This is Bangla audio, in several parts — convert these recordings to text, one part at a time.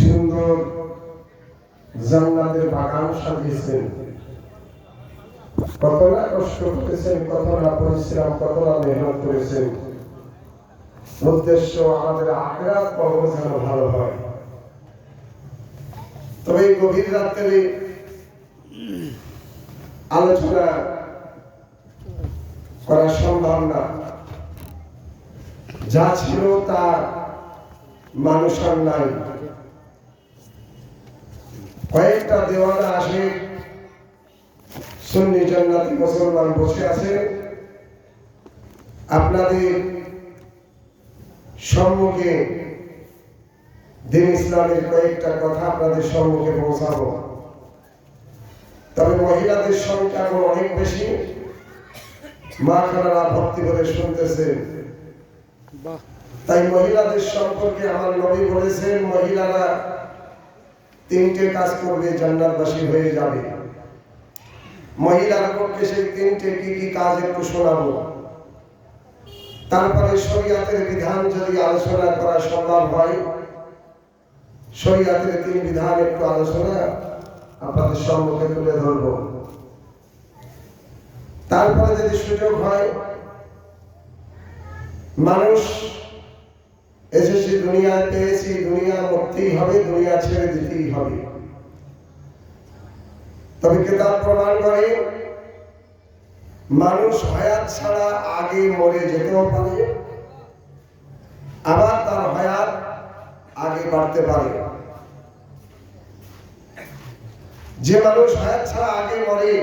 সুন্দর জান্নাতের বাগান সাজিয়েছেন। কত না কষ্ট করেছেন, কত না পরিশ্রম, কত না মেহনত করেছেন। উদ্দেশ্য আমাদের আখিরাত কবর যেন ভালো হয়। তবে এই গভীর রাত্রে আলোচনা করা সম্ভব না। যা ছিল তা মানুষ আর নাই। কয়েকটা দেওয়ানা আসে, সুন্নি জান্নাতি মুসলমান বসে আছে। আপনাদের সম্মুখে দিন ইসলামের কয়েকটা কথা আপনাদের সম্মুখে পৌঁছাবো। তবে মহিলাদের সংখ্যা এখন অনেক বেশি। মা খানারা ভক্তি করে শুনতেছে। তাই মহিলাদের সম্পর্কে আমার নবী বলেছেন, মহিলারা তিনটে কাজ করবে, জান্নাতবাসী হয়ে যাবে। মহিলার পক্ষে সেই তিনটে কি কি কাজ একটু শোনাবো। তারপরে শরীয়তের বিধান যদি আলোচনা করা সম্ভব হয়, শরীয়তের তিন বিধান একটু আলোচনা আপনাদের সম্মুখে তুলে ধরব। তারপরে যদি সুযোগ হয়, মানুষ এসেছে দুনিয়ায়, পেয়েছি, দুনিয়া মরতেই হবে, দুনিয়া ছেড়ে দিতেই হবে। তবে কিতাব প্রমাণ করে মানুষ হায়াত ছাড়া আগে মরে যেতেও পারে, আবার তার হায়াত আগে বাড়তে পারে। যে মানুষ হায়াত ছাড়া আগে মরে,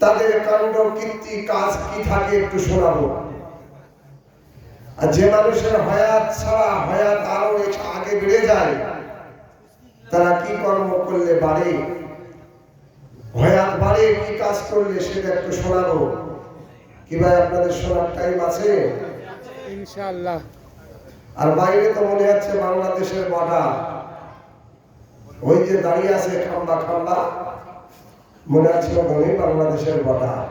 তাদের কাণ্ড কীর্তি কাজ কি থাকে একটু শোনাবো। আর যে মানুষের হায়াত ছাড়া হায়াত আরো আগে বেড়ে যায়, তারা কি কর্ম করলে বাড়ে, হায়াত বাড়ে, কি কাজ করলে সেটা একটু শোনাবো। কি ভাই, আপনাদের শোনার টাইম আছে? ইনশাআল্লাহ। আর বাইরে তো মনে হচ্ছে বাংলাদেশের বর্ডার, ওই যে দাঁড়িয়ে আছে খাম্বা খাম্বা, মনে হচ্ছে ওই বাংলাদেশের বর্ডার।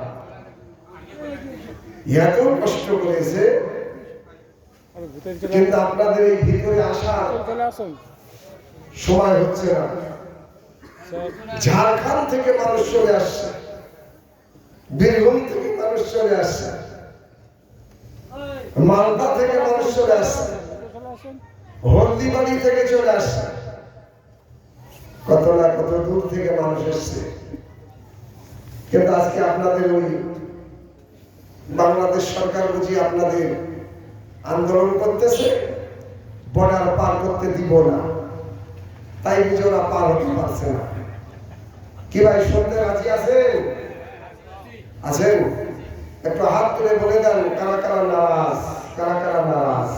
এত কষ্ট করেছে, কিন্তু আপনাদের এই ভিতরে আসার সময় হচ্ছে না। ঝাড়খণ্ড থেকে মানুষ চলে আসছে, বীরভূম থেকে মানুষ চলে আসছে, মালদা থেকে মানুষ চলে আসছে, হলদিবাড়ি থেকে চলে আসছে, কত না কত দূর থেকে মানুষ এসছে। কিন্তু আজকে আপনাদের ওই বাংলাদেশ সরকার বুঝি আপনাদের আন্দোলন করতেছে, বর্ডার পার করতে দিব না, তাই বুঝোরা পার হতে পারছে না। কি ভাই, শুনতে রাজি আছেন? আছেন? একটু হাত তুলে বলে দেন কারা কারা নারাজ, কারা কারা নারাজ।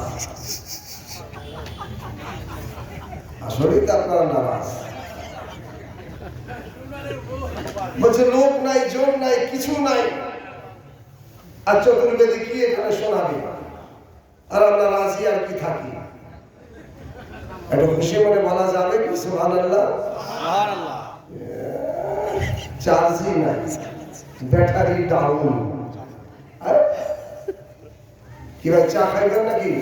আসলেই তো আপনারা নারাজ। বলছে লোক নাই, জোর নাই, কিছু নাই, আর চতুর্বেদী কি এখানে শোনাবে, আর আমরা রাজি আর কি থাকি। একটা খুশি মনে বলা যাবে কি সুবহানাল্লাহ? সুবহানাল্লাহ। চার্জই নাই, ব্যাটারি ডাউন। কি ভাই, চা খাইবেন নাকি?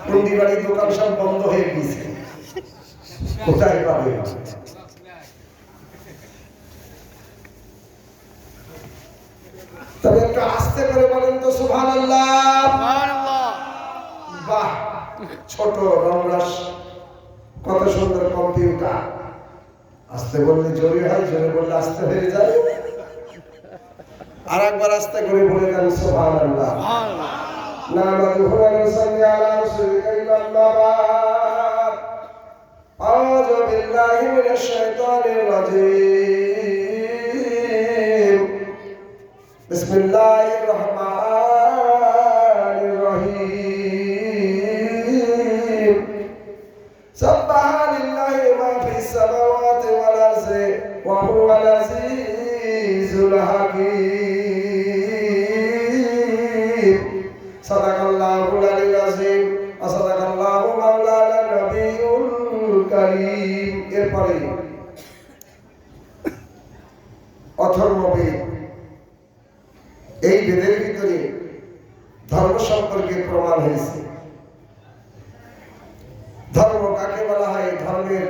কুন্ডিবাড়ির দোকান সব বন্ধ হয়ে গেছে, কোথায় পাবে? তবে একটু আস্তে করে বলেন তো সুবহানাল্লাহ। সুবহানাল্লাহ। বাহ, ছোট রমরাস, কত সুন্দর কম্পিউটার। আস্তে বললে জোরে হয়, জোরে বললে আস্তে হয়ে যায়। আর একবার আস্তে করে বলে দেন সুবহানাল্লাহ। সুবহানাল্লাহ। নামাদুহু ওয়া নুসাল্লি আলা রাসূলিল কারীম, আম্মা বা'দ। আউযু বিল্লাহি মিনাশ শাইতানির রাজীম। বিসমিল্লাহির রহমানির রহিম। সাব্বাহা লিল্লাহি মা ফিস সামাওয়াতি ওয়াল আরদি ওয়া হুয়াল আজিজুল হাকীম। সাদাকাল্লাহুল আলিয়্যুল আযীম ওয়া সাদাকাল্লাহু মাওলানা নবিয়্যুল কারীম। এরপরে অথর্ববেদ, এই বেদের ভিতরে ধর্ম সম্পর্কে প্রমাণ হয়েছে। ধর্ম কাকে বলা হয়, ধর্মের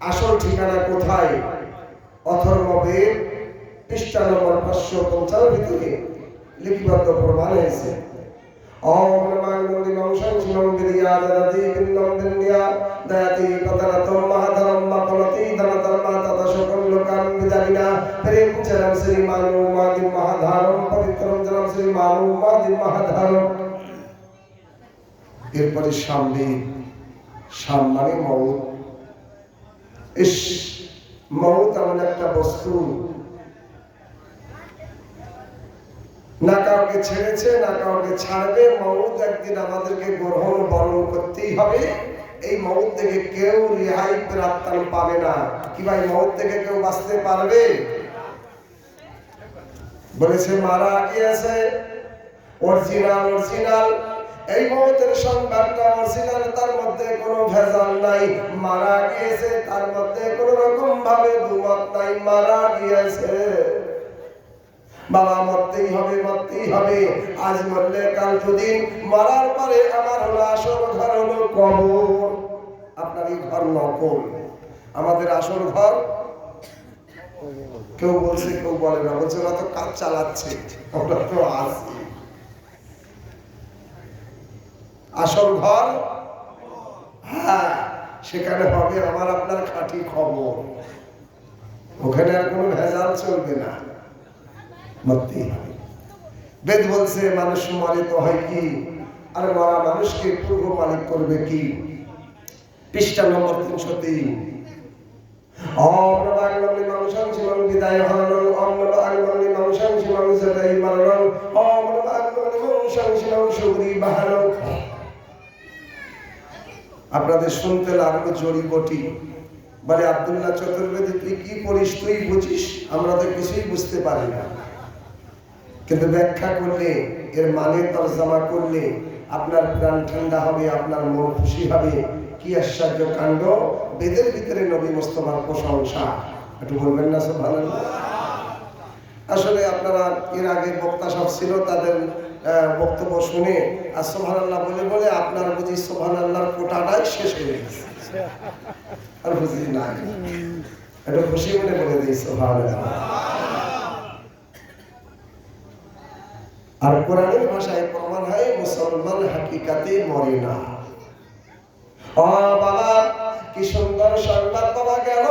আসল ঠিকানা কোথায়? অথর্ববেদ পৃষ্ঠা নম্বর 555 থেকে লিপিবদ্ধ প্রমাণ হয়েছে। ওম নমঃ নমঃ শিবং বিরিয়া দদতি বিন্নম বিন্নিয়া দয়াতি পতনতম মহাধরম মপলতি ধনধর্মা তদশকম লোকান বিদাবিনা প্রেম চরম শ্রী মানু মাদি মহাধারম পবিত্রম চরম শ্রী মানু মাদি মহাধারম। এরপরে সামনে সামনে মউত। ইস, মউত এমন একটা বস্তু, না কাউকে ছেড়েছে না কাউকে ছাড়বে। মউত একদিন আমাদেরকে গ্রহণ বরণ করতেই হবে। এই মউত থেকে কেউ রেহাই প্রাপ্তান পাবে না। কি ভাই, মউত থেকে কেউ বাঁচতে পারবে? বলেছে মারা গিয়েছে, অরিজিনাল অরিজিনাল। এই মউতের সংবাদটা অরিজিনাল, তার মধ্যে কোনো ভেজাল নাই। মারা গিয়েছে, তার মধ্যে কোনো রকম ভাবে দুমত নাই, মারা গিয়েছে। বাবা মরতেই হবে, মরতেই হবে। আজ মরলে কাল দুদিন, মরার পরে আমার হলো আসল ঘর হলো কবর। আপনার এই ঘর নকল, আমাদের আসল ঘর কেউ বলছে কেউ বলে না, বলছে ওরা তো কাজ চালাচ্ছে, আমরা তো আছি। আসল ঘর, হ্যাঁ, সেখানে হবে আমার আপনার খাঁটি খবর। ওখানে আর কোনো ভেজাল চলবে না, মরতেই হবে। বেদ বলছে মানুষ মরে তো হয় কি, আর মরা মানুষকে পূর্ব মালিক করবে কি? পৃষ্ঠা নম্বর 303। ওম নমঃ আগ্নেয় মাংসং শিবং বিদায় হরণং ওম নমঃ আগ্নেয় মাংসং শিবং সদাই মরণং ওম নমঃ আগ্নেয় মাংসং শিবং সুগ্রী বাহনং। আপনাদের শুনতে লাগলো জড়িবটি। বলে আব্দুল্লাহ চতুর্বেদী, তুই কি পড়িস, তুই বুঝিস, আমরা তো কিছুই বুঝতে পারি না। কিন্তু ব্যাখ্যা করলে, এর মানে তরজমা করলে আপনার প্রাণ ঠান্ডা হবে, আপনার মন খুশি হবে। কি আশ্চর্য কাণ্ড! বেদের ভিতরে নবী মুস্তাফার প্রশংসা, একটু বলবেন না সুবহানাল্লাহ? আসলে আপনারা এর আগে বক্তা সব ছিল, তাদের বক্তব্য শুনে আর সুবহানাল্লাহ বলে বলে আপনার বুঝি সুবহানাল্লাহর কোটাটাই শেষ হয়ে গেছে, আর বুঝি নাই। একটু খুশি মনে বলে দিই সুবহানাল্লাহ। আর কোরআনের ভাষায় প্রমাণ হয় মুসলমান হাকিকাতে মরে না। ও বাবা, কি সুন্দর সংবাদ বাবা! গেল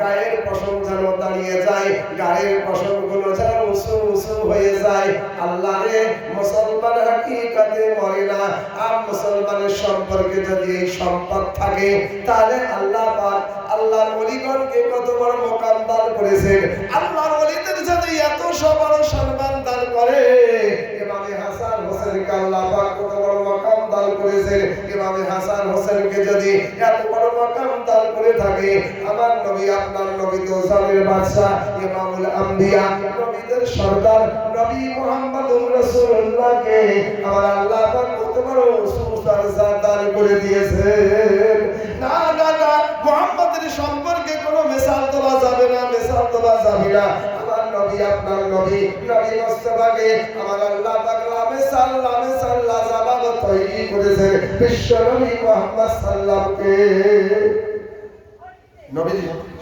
গায়ের পশম যেন দাঁড়িয়ে যায়, গায়ের পশম গুলো যেন উঁচু উঁচু হয়ে যায়। আল্লাহ রে, মুসলমান হাকিকাতে মরে না। আর মুসলমানের সম্পর্কে যদি এই সম্পদ থাকে, তাহলে আল্লাহ পাক আল্লাহর ওলিগণকে কত বড় মোকাম দান করেছেন। আল্লাহর ওলিদের যদি এত বড় সম্মান দান করে, ইমামে হাসান হোসেনকে আল্লাহ পাক কত বড় মোকাম দান করেছেন। ইমামে হাসান হোসেনকে যদি এত বড় মোকাম দান করে থাকে, আমার নবী আপনার নবী তো জানের বাদশা, ইমামুল আম্বিয়া, নবীদের সরদার নবী মুহাম্মদুর রাসূলুল্লাহকে আমার আল্লাহ পাক কত বড় সুস্থার দান করে দিয়েছেন। না না না, মুহাম্মদের সম্পর্কে কোনো মিসাল তোলা যাবে না, মিসাল তোলা যাবে না। আমার নবী আপনার নবী নবী মুস্তাফাকে আমার আল্লাহ পাক লামে সাল্লাহ জবাব তৈরি করেছে বিশ্ব নবী মুহাম্মদ সাল্লামকে। নবীর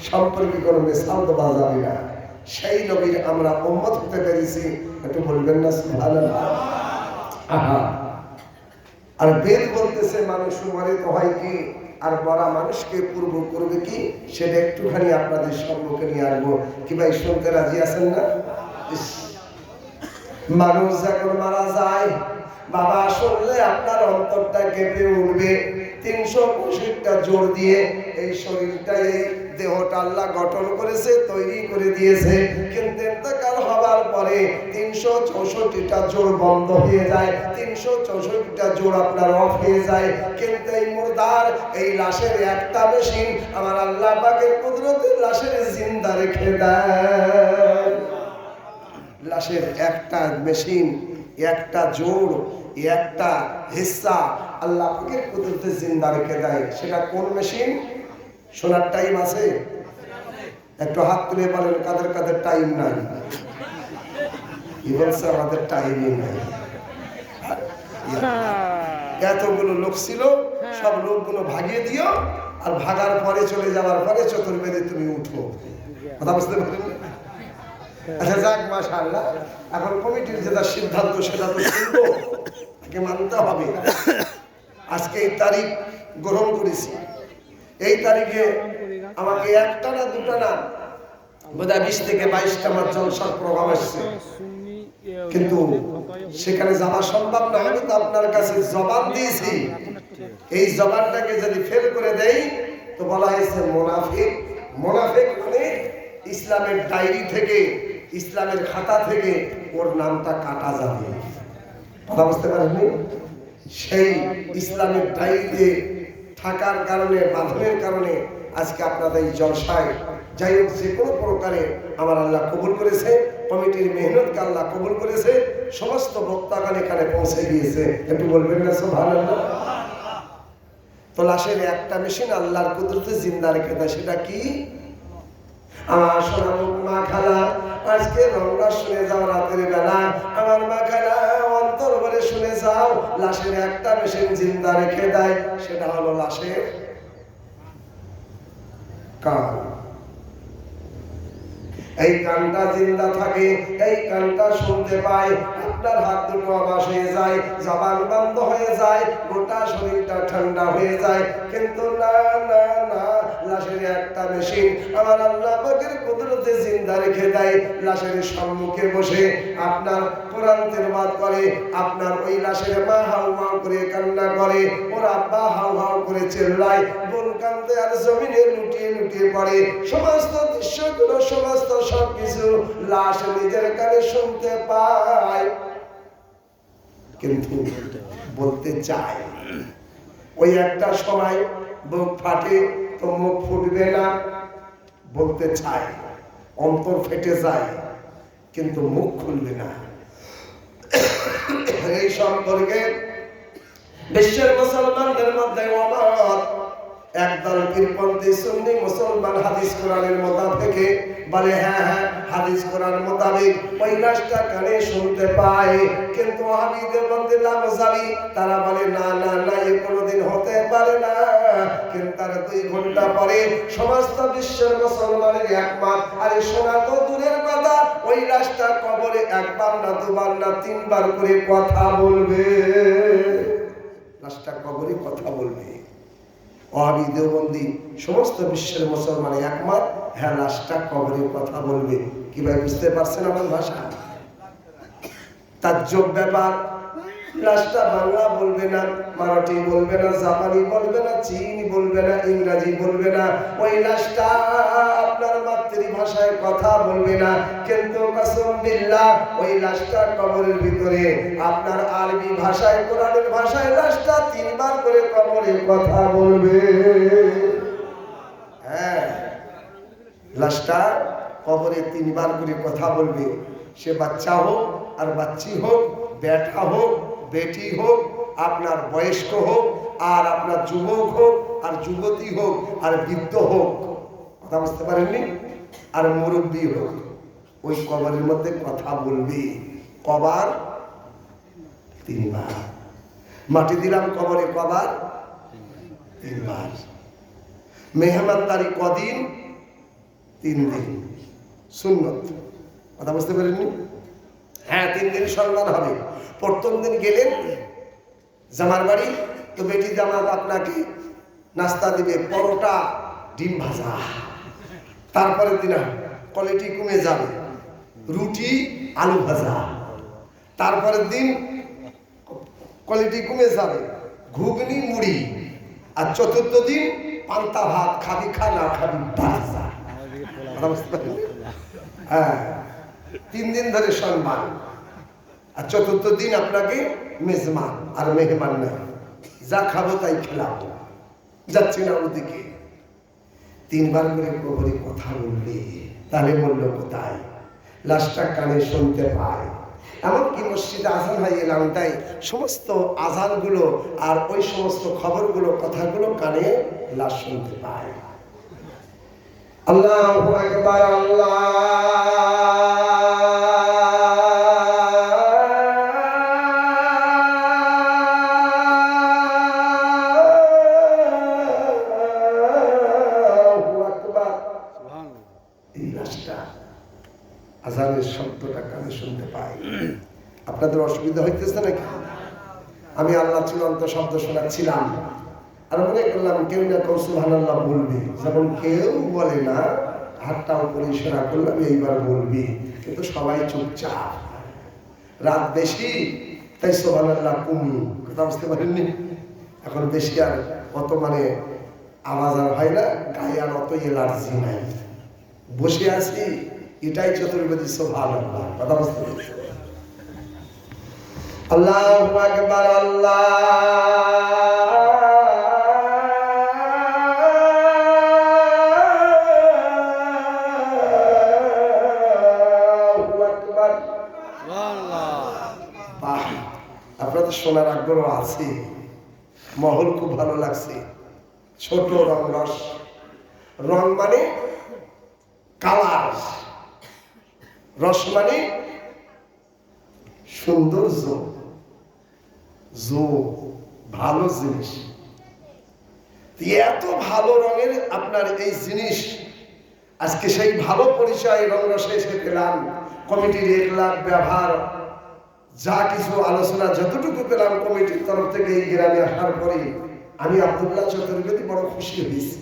সম্পর্কে কোনো মিসাল তোলা যাবে না। সেই নবীর আমরা উম্মত হতে পেরেছি, একটু বলবেন না সুবহানাল্লাহ? আহা, আর বেদ বলতেছে মানুষ মরে তো হয় কি, আর মরা মানুষকে পূর্ব করবে কি, সেটা একটুখানি আপনাদের সম্মুখে নিয়ে আসবো। কি ভাই, শুনতে রাজি আছেন না? মানুষ যখন মারা যায়, বাবা শুনলে আপনার অন্তরটা কেঁপে উঠবে। 365টা জোর দিয়ে এই শরীরটা, এই দেহটা আল্লাহ গঠন করেছে, তৈরি করে দিয়েছে। কিন্তু ইন্তেকাল হবার পরে 364টা জোর বন্ধ হয়ে যায়, 364টা জোর আপনার অফ হয়ে যায়। কিন্তু এই মুর্দার, এই লাশের একটা মেশিন আমার আল্লাহ পাকের কুদরতে লাশের জিন্দা রেখে দেয়। লাশের একটা মেশিন, একটা জোর, একটা হিস্সা আল্লাহ পাকের কুদরতে জিন্দা রেখে দেয়। সেটা কোন মেশিন? শোনার টাইম আছে? একটু হাত তুলে বলেন কাদের কাদের টাইম নাই। কি বলছে? আমাদের টাইমই নাই। এতগুলো লোক ছিল, সব লোকগুলো ভাগিয়ে দিও, আর ভাগার পরে চলে যাওয়ার পরে চতুর্বেদে তুমি উঠো। কথা বুঝতে পারলেন? আচ্ছা যাক, মাশাআল্লাহ। এখন কমিটির যেটা সিদ্ধান্ত সেটা তো শুনবো, তাকে মানতে হবে। আজকে এই তারিখ গ্রহণ করেছি, এই তারিখে আমাকে একটা না দুটা না বোধহয় 20 থেকে 22টা আমার জলসার প্রভাব আসছে, কিন্তু সেখানে যাওয়া সম্ভব না। আমি তো আপনার কাছে জবাব দিয়েছি, এই জবাবটাকে যদি ফেল করে দেই তো বলা হয়েছে মুনাফিক। মুনাফিক মানে ইসলামের ডায়েরি থেকে, ইসলামের খাতা থেকে ওর নামটা কাটা যাবে। কথা বুঝতে পারেননি? সেই ইসলামের ডায়েরিতে থাকার কারণে, বাঁধনের কারণে আজকে আপনাদের এই জলসায় যাই হোক যে কোনো প্রকারে আমার আল্লাহ কবুল করেছে, কমিটির মেহনতকে আল্লাহ কবুল করেছে, সমস্ত বক্তাগণ এখানে পৌঁছে গিয়েছে। একটু বলবেন না সুবহানাল্লাহ? তো লাশের একটা মেশিন আল্লাহর কুদরতে জিন্দা রেখে দেয়, সেটা কি? আমার সোনা মা খালা, আজকে রংলা শুনে যাও রাতের বেলা, আমার মা খালা অন্তর ভরে শুনে যাও, লাশের একটা মেশিন জিন্দা রেখে দেয়, সেটা হলো লাশের কান। এই কানটা জিন্দা থাকে, এই কানটা শুনতে পায়, আপনার হাত দুটো অবাস হয়ে যায়, জবান বন্ধ হয়ে যায়, গোটা শরীরটা ঠান্ডা হয়ে যায়। কিন্তু না না না, লাশের একটা মেশিন আমার আল্লাহ পাকের কুদরতে জিন্দা রেখে দেয়। লাশের সম্মুখে বসে আপনার কোরআন তেলাওয়াত করে, আপনার ওই লাশের মা হাউ হাউ করে কান্না করে, ওর আব্বা হাউ হাউ করে চিল্লায়, বোন কান্দে আর জমিনে লুটিয়ে লুটিয়ে পড়ে। সমস্ত দৃশ্যগুলো, সমস্ত সবকিছু লাশ নিজের কানে শুনতে পায়, কিন্তু বলতে চায়। ওই একটা সময় বুক ফাটে তো মুখ ফুটবে না, বলতে চায়, অন্তর ফেটে যায় কিন্তু মুখ খুলবে না। এই সম্পর্কে বিশ্বের মুসলমানদের মধ্যে ওমর একদল পীরপন্থী সুন্নি মুসলমান হাদিস কোরআনের মোতাবেক বলে, হ্যাঁ হ্যাঁ হাদিস কোরআন মোতাবেক ওই লাশটা কানে শুনতে পায়, কিন্তু ওয়াহাবীদের মধ্যে লামজাবি তারা বলে না না না, এ কোনোদিন হতে পারে না। কিন্তু তার 2 ঘন্টা পরে সমস্ত বিশ্বের মুসলমানের একমত, আরে শোনা তো দূরের কথা, ওই লাশটা কবরে একবার না দুবার না 3 বার করে কথা বলবে। লাশটা কবরে কথা বলবে। ওয়াহাবী দেওবন্দি সমস্ত বিশ্বের মুসলমান একমত, হ্যাঁ লাশটা কবরে কথা বলবে। কিভাবে বুঝতে পারছেন আমার ভাষা? তাজ্জব ব্যাপার। লাশটা বাংলা বলবে না, মারাঠি বলবে না, জাপানি বলবে না, চীন বলবে না, ইংরেজি বলবে না, ওই লাশটা আপনার মাতৃভাষায় কথা বলবে না, কিন্তু কসম বিল্লাহ ওই লাশটা কবরের ভিতরে আপনার আরবি ভাষায়, কোরআনের ভাষায় লাশটা 3 বার করে কবরে কথা বলবে। হ্যাঁ, লাশটা কবরে 3 বার করে কথা বলবে। সে বাচ্চা হোক আর বাচ্চি হোক, বেটা হোক বেটি হোক, আপনার বয়স্ক হোক আর আপনার যুবক হোক আর যুবতী হোক আর বৃদ্ধ হোক, কথা বুঝতে পারেননি, আর মুরব্বী হোক, ওই কবরের মধ্যে কথা বলবে। কবার 3 বার। মাটি দিলাম কবরে কবার? 3 বার। মেহমানদারি কদিন? 3 দিন। সুন্নত। কথা বুঝতে পারেননি? হ্যাঁ, 3 দিন সম্মান হবে। প্রথম দিন গেলেন জামার বাড়ি, তো বেটি জামাত আপনাকে নাস্তা দিবে, পরোটা ডিম ভাজা। তারপরের দিন কোয়ালিটি কমে যাবে, রুটি আলু ভাজা। তারপরের দিন কোয়ালিটি কমে যাবে, ঘুগনি মুড়ি। আর চতুর্থ দিন পান্তা ভাত, খাবি খা না খাবি ভাজা। হ্যাঁ, 3 দিন ধরে সম্মান। আর চতুর্থ দিন আপনাকে মেজমান আর মেহমান নাই, যা খাবো তাই খেলাম, যাচ্ছি না ওদিকে। 3 বার করে কবরে কথা বলবে। তাহলে বলল কোথায়? লাশটা কানে শুনতে পায়। এমনকি মসজিদে আজান হয়ে এলাম, তাই সমস্ত আজানগুলো আর ওই সমস্ত খবরগুলো, কথাগুলো কানে লাশ শুনতে পায়। আল্লাহু আকবার। আল্লাহ আজানের শব্দটা কানে শুনতে পাই। আপনাদের অসুবিধা হইতেছে নাকি? আমি আল্লাহ চূড়ান্ত শব্দ শোনাচ্ছিলাম আর মনে করলাম কেউ না কেউ সুবহানাল্লাহ বলবি, যখন কেউ বলে না হাতটা উপরে ইশারা করলাম এইবার বলবি, কিন্তু সবাই চুপচাপ। রাত বেশি তাই সুবহানাল্লাহ কমি, কথা বুঝতে পারেননি? এখন বেশি আর অত আওয়াজ আর হয় না, গায়ে আর অত এলার্জি নাই, বসে আছি এটাই চতুর্বেদী সুবহানাল্লাহ, কথা বুঝতে পারছি। আল্লাহু আকবার, আল্লাহু আকবার। আপনাদের শোনার আগ্রহ আছে, মহল খুব ভালো লাগছে। ছোট রং রস, রং মানে কালার, রস মানে সৌন্দর্য, ভালো জিনিস। এত ভালো রঙের আপনার এই জিনিস আজকে সেই ভালো পরিচয় রং রসে এসে পেলাম। কমিটির 1 লাখ ব্যবহার যা কিছু আলোচনা যতটুকু পেলাম কমিটির তরফ থেকে এই গ্রামে আসার পরে আমি আব্দুল্লাহ চতুর্বেদী বড় খুশি হয়েছি,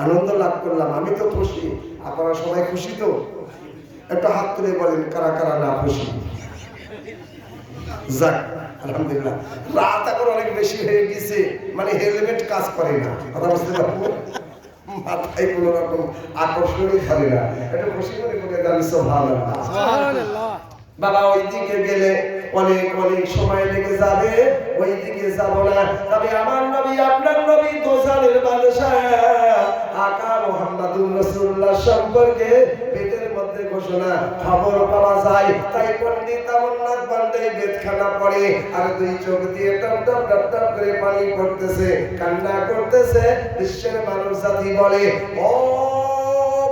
আনন্দ লাভ করলাম। আমি তো খুশি, আপনারা সবাই খুশি তো? একটা হাত তুলে বলেন কারা কারা না খুশি। যাক আলহামদুলিল্লাহ। রাত এখন অনেক বেশি হয়ে গেছে, হেলমেট কাজ করে না, কথা বুঝতে পারবো, মাথায় কোনো রকম আকর্ষণই ধরে না। এটা খুশি মনে করে দাঁড়ি সুবহানাল্লাহ। বাবা ওই দিকে গেলে অনেক অনেক সময় লেগে যাবে, ওই দিকে যাব না। তবে আমার নবী আপনার নবী দোজালের বাদশাহ আকা মুহাম্মাদুর রাসূলুল্লাহ সম্পর্কে বেদের মধ্যে ঘোষণা খবর পাওয়া যায়। তাই পণ্ডিত অমরনাথ পান্ডে বেদখানা পড়ে আর 2 চোখ দিয়ে টপ টপ টপ টপ করে পানি পড়তেছে, কান্না করতেছে। বিশ্বের মানব জাতি বলে, ও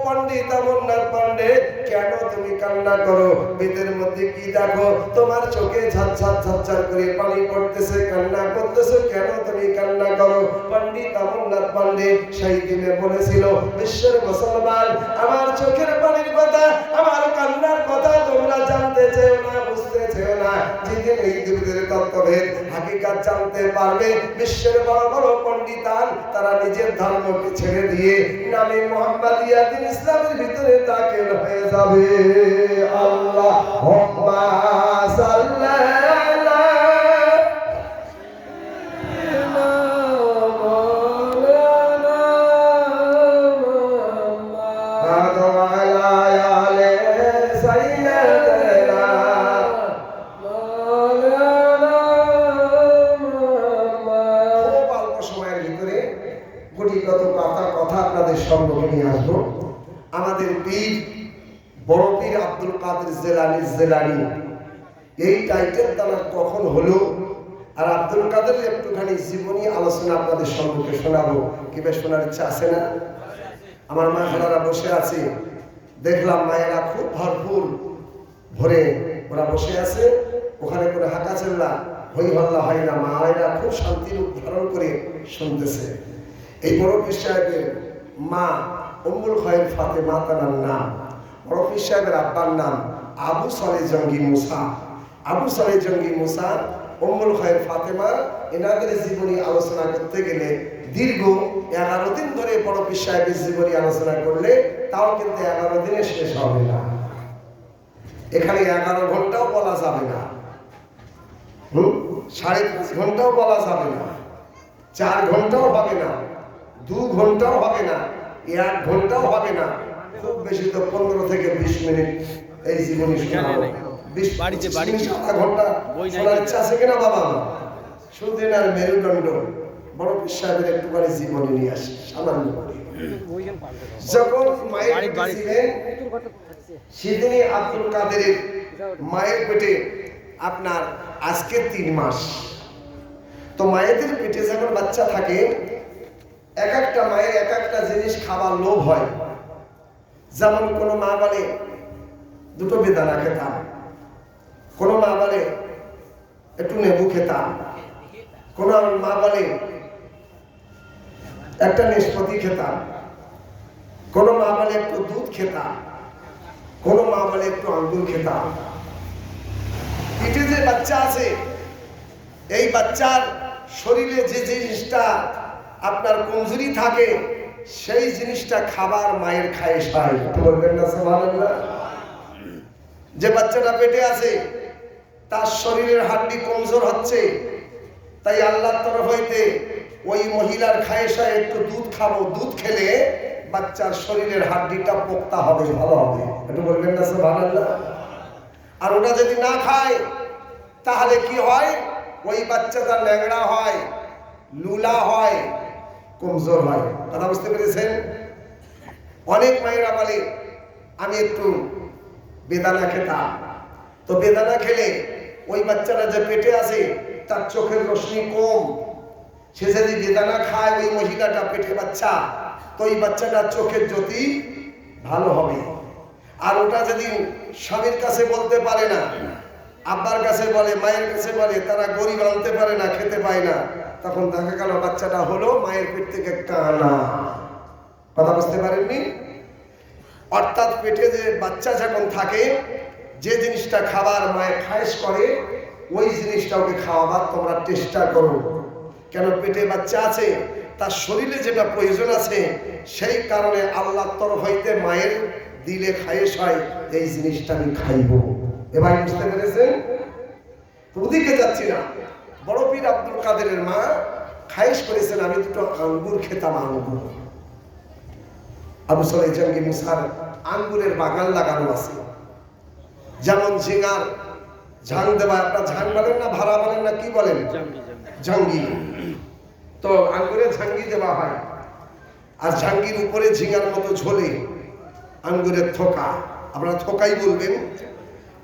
পণ্ডিত অমরনাথ পান্ডে, কেন তুমি কান্না করো? বেদের মধ্যে কি দেখো? তোমার চোখে ঝাঁঝার ঝাঁঝার করে পানি পড়তেছে, কান্না করতেছে, কেন তুমি কান্না করো? পণ্ডিত অমরনাথ পান্ডে সেই দিনে বলেছিল, বিশ্বের মুসলমান, আমার চোখের পানির কথা, আমার কান্নার কথা তোমরা জানতে চেও না, বুঝতে চেও না। যেদিন এই দুধের তত্ত্বভেদ হাকিকাত জানতে পারবে, বিশ্বের বড় বড় পণ্ডিতান তারা নিজের ধর্মকে ছেড়ে দিয়ে নামে মুহাম্মাদিয়া দিন ইসলামের ভিতরে দাখিল হয়ে যাবে। আল্লাহুম্মা সাল্লাল্লাহু আমাদের পীর বড় পীর আব্দুল কাদের জিলানী এই টাইটেল তারা কখন হলো, আর আব্দুল কাদের একটুখানি জীবনী আলোচনা আপনাদের সম্মুখে শোনাবো। কি বেশ শোনার ইচ্ছা আছে না? আমার মা খালারা বসে আছে, দেখলাম মায়েরা খুব ভরপুর ভরে ওরা বসে আছে, ওখানে করে হাঁকা চেল্লা হই হল্লা হয় না, মায়েরা খুব শান্তির উদ্ধারণ করে শুনতেছে। এই বড় পীর সাহেবের মা উম্মুল খায়র ফাতেমা তার নাম, বড় পীর সাহেবের আব্বার নাম আবু সালেহ জঙ্গি মুসা। আবু সালেহ জঙ্গি মুসা, উম্মুল খায়র ফাতেমা, এনাদের জীবনী আলোচনা করতে গেলে দীর্ঘ 11 দিন ধরে বড় পীর সাহেবের জীবনী আলোচনা করলে তাও কিন্তু 11 দিনে শেষ হবে না। এখানে 11 ঘন্টাও বলা যাবে না, 5.5 ঘন্টাও বলা যাবে না, 4 ঘন্টাও হবে না, 2 ঘন্টাও হবে না, 1 ঘন্টাও হবে না, খুব বেশি তো 15 থেকে 20 মিনিট এই জীবনী শোনাবো। 20-25 ঘন্টা শোনার ইচ্ছা আছে কিনা বাবা? শুনতেন আর মেরুদণ্ড বড় পীর সাহেবের একটুখানি জীবনী নিয়ে আসি সামান্য করে। যখন মায়ের পেটে ছিলেন সেদিনই আব্দুল কাদেরের মায়ের পেটে আপনার আজকে 3 মাস। তো মায়েদের পেটে যখন বাচ্চা থাকে, এক একটা মায়ের এক একটা জিনিস খাবার লোভ হয়। যেমন কোনো মা বলে 2টো বেদানা খেতাম, কোনো মা বলে একটু লেবু খেতাম, কোনো মা বলে একটা নাশপাতি খেতাম, কোনো মা বলে একটু দুধ খেতাম। কোন মা বলে একটু আঙ্গুর খেতাম। পেটে যে বাচ্চা আছে, এই বাচ্চার শরীরে যে জিনিসটা আপনার কমজোরি থাকে, সেই জিনিসটা খাবার মায়ের খায়েশ হয়। বলবেন না সুবহানাল্লাহ? যে বাচ্চাটা পেটে আছে তার শরীরের হাড্ডি কমজোর হচ্ছে, তাই আল্লাহর তরফ হইতে ওই মহিলার খায়েশ হয় একটু দুধ খাবো, দুধ খেলে বাচ্চার শরীরের হাড্ডিটা পোক্তা হবে, ভালো হবে। একটু বলবেন না সুবহানাল্লাহ? আর ওটা যদি না খায় তাহলে কি হয়? ওই বাচ্চাটা ল্যাংড়া হয়, লুলা হয়, কমজোর হয়। কথা বুঝতে পেরেছেন? অনেক মায়েরা বলে আমি একটু বেদানা খেতাম, তো বেদানা খেলে ওই বাচ্চাটা যে পেটে আছে তার চোখের রশ্মি কম, সে যদি বেদানা খায় ওই মহিলাটা পেটে বাচ্চা, তো ওই বাচ্চাটার চোখের জ্যোতি ভালো হবে। আর ওটা যদি স্বামীর কাছে বলতে পারে না, আব্বার কাছে বলে, মায়ের কাছে বলে, তারা গরিব আনতে পারে না, খেতে পায় না, তখন দেখা গেল বাচ্চাটা হলো মায়ের পেট থেকে কানা। কথা বুঝতে পারেননি? অর্থাৎ পেটে যে বাচ্চা যখন থাকে, যে জিনিসটা খাবার মায়ের খায়েশ করে, ওই জিনিসটা ওকে খাওয়াবার তোমরা চেষ্টা করো। কেন? পেটে বাচ্চা আছে, তার শরীরে যেটা প্রয়োজন আছে, সেই কারণে আল্লাহর তরফ হইতে মায়ের দিলে খায়েশ হয়, এই জিনিসটা আমি খাইব। এবার বুঝতে পেরেছেন? ওদিকে যাচ্ছি না। বড় পীর আব্দুল কাদেরের মা খায়েশ করেছেন আমি দুটো আঙ্গুর খেতাম। আঙ্গুর, আবু সালেহ জাঙ্গি মুসার আঙ্গুরের বাগান লাগানো আছে। যেমন ঝিঙার ঝাং দেওয়া, আপনার ঝাং বলেন না, ভাড়া বলেন না, কি বলেন? ঝাঙ্গি। তো আঙ্গুরে ঝাঙ্গি দেওয়া হয়, আর ঝাঙ্গির উপরে ঝিঙার মতো ঝোলে আঙ্গুরের থোকা, আপনারা থোকাই বলবেন।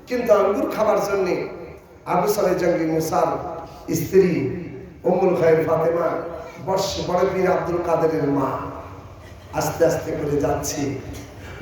কিন্তু আঙ্গুর খাবার জন্য আবু সালেহ জাঙ্গি মুসার স্ত্রী উম্মুল খায়র ফাতেমা, বড় পীর আব্দুল কাদেরের মা, আস্তে আস্তে করে যাচ্ছে।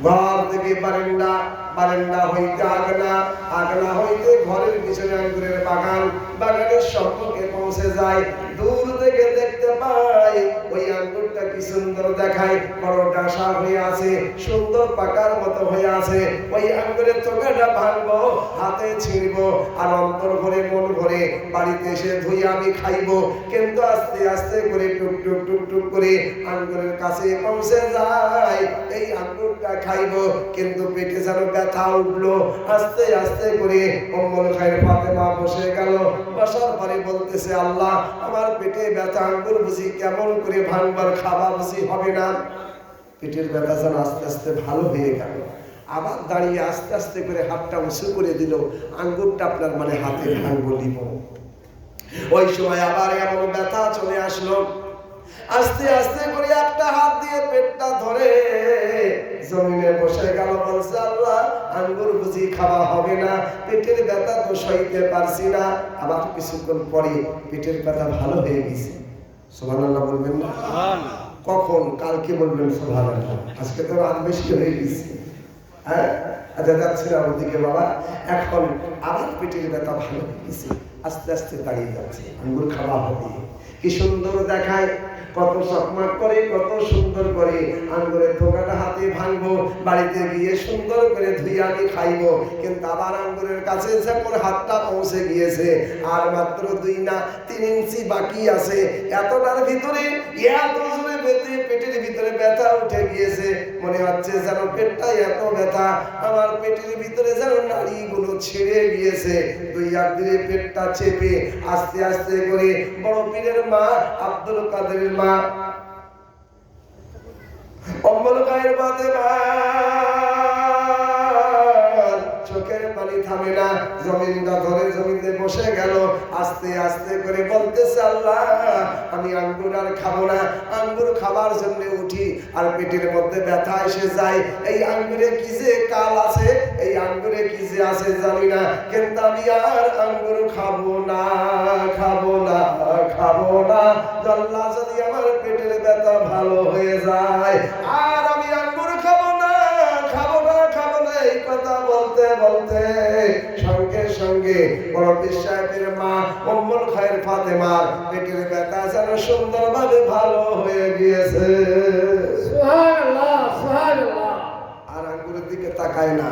ঘর থেকে বারান্দা, বারান্দা হইতে আগনা, আগনা হইতে ঘরের পিছনে আঙ্গুরের বাগান, বাগানের সম্মুখে পৌঁছে যায়। দূর থেকে দেখতে পাই ওই আঙ্গুরটা কি সুন্দর দেখায়, বড় ডাসা হয়ে আছে, সুন্দর পাকার মতো হয়ে আছে। ওই আঙ্গুরের চোখাটা ভাঙবো, হাতে ছিঁড়বো, আর অন্তর ভরে মন ভরে বাড়িতে এসে ধুই আমি খাইবো। কিন্তু আস্তে আস্তে করে টুক টুক টুক টুক করে আঙ্গুরের কাছে পৌঁছে যায়, এই আঙ্গুরটা খাইবো, কিন্তু পেটে যেন ব্যথা উঠলো। আস্তে আস্তে করে উম্মুল খায়র ফাতেমা বসে গেল। বসার পরে বলতেছে, আল্লাহ, আমার পেটে ব্যথা, আঙ্গুর বুঝি কেমন করে ভাঙবার, খাওয়া বুঝি হবে না। পেটের ব্যথা যেন আস্তে আস্তে ভালো হয়ে গেল। আবার দাঁড়িয়ে আস্তে আস্তে করে হাতটা উঁচু করে দিল, আঙ্গুরটা আপনার মানে হাতে ভাঙবো দিব। ওই সময় আবার এমন ব্যথা চলে আসলো, আস্তে আস্তে করে একটা হাত দিয়ে পেটটা ধরে জমিনে বসে গেল। বলছে, আল্লাহ, আঙ্গুর বুঝি খাওয়া হবে না, পেটের ব্যথা তো সইতে পারছি না। আবার কিছুক্ষণ পরে পেটের ব্যথা ভালো হয়ে গেছে। সুবহানাল্লাহ বলবেন না? কখন? কালকে বলবেন সুবহানাল্লাহ, আজকে তো আর বেশি হয়ে গেছে। হ্যাঁ, আচ্ছা যাচ্ছি না ওদিকে বাবা। এখন আবার পেটের ব্যথা ভালো হয়ে গেছে, আস্তে আস্তে দাঁড়িয়ে যাচ্ছে, আঙ্গুর খাওয়া হবে। কি সুন্দর দেখায়, কত চকমাক করে, কত সুন্দর করে আঙ্গুরের থোকাটা হাতে ভাঙবো, বাড়িতে গিয়ে সুন্দর করে ধুয়ে আমি খাইবো। কিন্তু আবার আঙ্গুরের কাছে যখন হাতটা পৌঁছে গিয়েছে, আর মাত্র 2 না 3 ইঞ্চি বাকি আছে। এতটার ভিতরে এত জোরে পেটের ভিতরে ব্যথা উঠে গিয়েছে, মনে হচ্ছে যেন পেটটা এত ব্যথা, আমার পেটের ভিতরে যেন নাড়িগুলো ছেড়ে গিয়েছে। 2 হাত দিয়ে পেটটা চেপে আস্তে আস্তে করে বড় পীরের মা আব্দুল কাদেরের মা উম্মুল খায়র ফাতেমা চোখের পানি থামে না, জমিনটা ধরে জমিতে বসে গেল। আস্তে আস্তে করে বলতেছে, আল্লাহ, আমি আঙ্গুর আর খাবো না। আঙ্গুর খাবার জন্য উঠি আর পেটের মধ্যে ব্যথা এসে যায়। এই আঙ্গুরে কি যে কাল আছে, এই আঙ্গুরে কি যে আছে জানি না, কিন্তু আমি আর আঙ্গুর খাবো না, খাবো না, খাবো না। আল্লাহ, যদি আমার পেটের ব্যথা ভালো হয়ে যায় আর আমি আঙ্গুর খাবো না, খাবো না, খাবো না, এই কথা বলতে বলতে সঙ্গে সঙ্গে বড় পীর সাহেবের মা উম্মুল খায়র ফাতেমার পেটের ব্যথা যেন সুন্দরভাবে ভালো হয়ে গিয়েছে। সুবহানাল্লাহ, সুবহানাল্লাহ। আর আঙ্গুরের দিকে তাকায় না,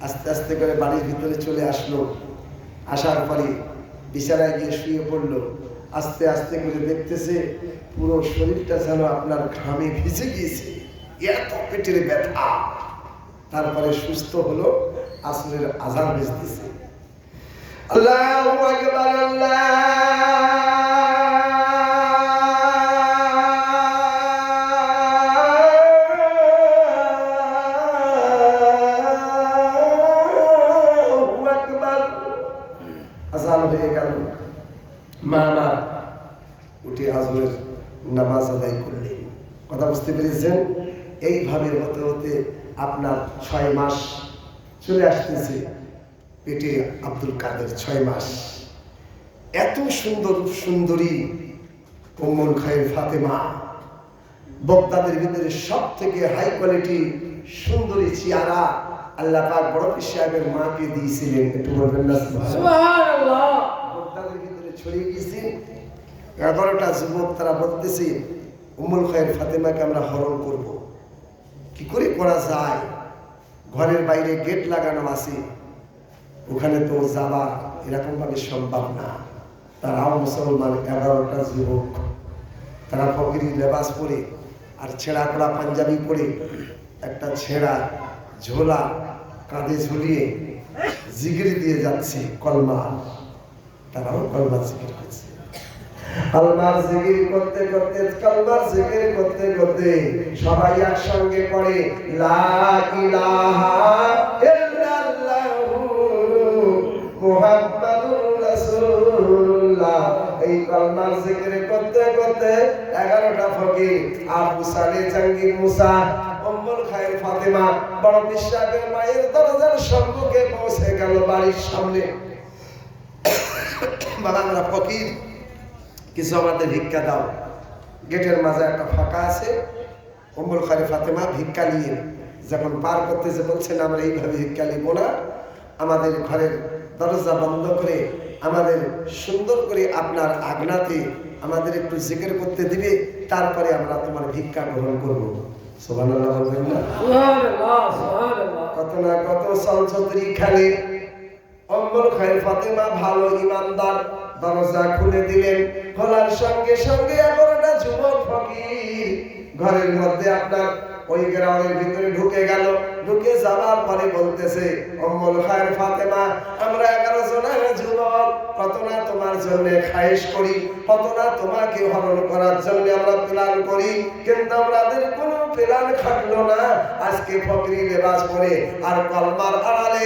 আস্তে আস্তে করে বাড়ির ভিতরে চলে আসলো। আসার পরে বিছানায় গিয়ে শুয়ে পড়লো। আস্তে আস্তে করে দেখতেছে পুরো শরীরটা যেন আপনার ঘামে ভিজে গিয়েছে, এত পেটের ব্যথা। তারপরে সুস্থ হলো, আসরের আযান বেজতেছে। আল্লাহু আকবার, আল্লাহু আকবার। আযান হয়ে গেল। মা উঠে আজরের নামাজ আদায় করলেন। কথা বুঝতে পেরেছেন? এইভাবে হতে হতে আপনার 6 মাস চলে আসতেছে পেটে আব্দুল কাদের। 6 মাস। এত সুন্দর সুন্দরী উম্মুল খায়ের ফাতেমা, বক্তাদের ভিতরে সব থেকে হাই কোয়ালিটি সুন্দরী চেহারা আল্লাহ পাক বড় পীর সাহেবের মাকে দিয়েছিলেন। একটু বলবেন না সুবহানাল্লাহ? বক্তাদের ভিতরে ছড়িয়ে গেছে। 11টা যুবক তারা বলতেছে উম্মুল খায়ের ফাতেমাকে আমরা হরণ করব। কি করে করা যায়? ঘরের বাইরে গেট লাগানো আছে, ওখানে তো যাওয়া এরকম ভাবে সম্ভব না। তারাও মুসলমান 11টা যুবক। তারা ফকিরি লেবাস পরে আর ছেঁড়া করা পাঞ্জাবি পরে, একটা ছেঁড়া ঝোলা কাঁধে ঝুলিয়ে জিকির দিয়ে যাচ্ছে কলমা। তারাও কলমা জিকির করছে। কলমার জিকির করতে করতে, কলমার জিকির করতে করতে সবাই একসঙ্গে পড়ে লা ইলাহা ইল্লাল্লাহু মুহাম্মাদুর রাসূলুল্লাহ। এই কলমার জিকির করতে করতে 11টা ফকির আবু সালে জাঙ্গি মুসা, উম্মুল খায়ের ফাতেমা বড় পীর সাহেবের মায়ের দরজার সম্মুখে পৌঁছে গেল, বাড়ির সামনে। বাবা আমরা ফকির, কিছু আমাদের ভিক্ষা দাও। গেটের মাঝে একটা ফাঁকা আছে। উম্মুল খায়ের ফাতেমা ভিক্ষা নিয়ে যখন পার করতেছে বলছেন আমরা এইভাবে ভিক্ষা নিব না, আমাদের ঘরের দরজা বন্ধ করে আমাদের সুন্দর করে আপনার আগনাতে আমাদের একটু জিকির করতে দিবে, তারপরে আমরা তোমার ভিক্ষা গ্রহণ করব। সুবহানাল্লাহ বলবেন না? সুবহানাল্লাহ, সুবহানাল্লাহ। কত না কত চলচত্রি খেলে। উম্মুল খায়ের ফাতেমা ভালো ইমানদার, দরজা খুলে দিলেন। খোলার সঙ্গে সঙ্গে 11টা যুবক ফকির ঘরের মধ্যে আপনার ওই গ্রাউন্ডের ভিতরে ঢুকে গেল। ঢুকে যাওয়ার পরে বলতেছে উম্মুল খায়ের ফাতেমা আমরা 11 জনের যুবক, কত না তোমার জন্য খায়েশ করি, কত না তোমাকে হরণ করার জন্য আমরা প্ল্যান করি, কিন্তু আমাদের কোনো প্ল্যান খাটলো না। আজকে ফকিরি লেবাস পরে আর কলমার আড়ালে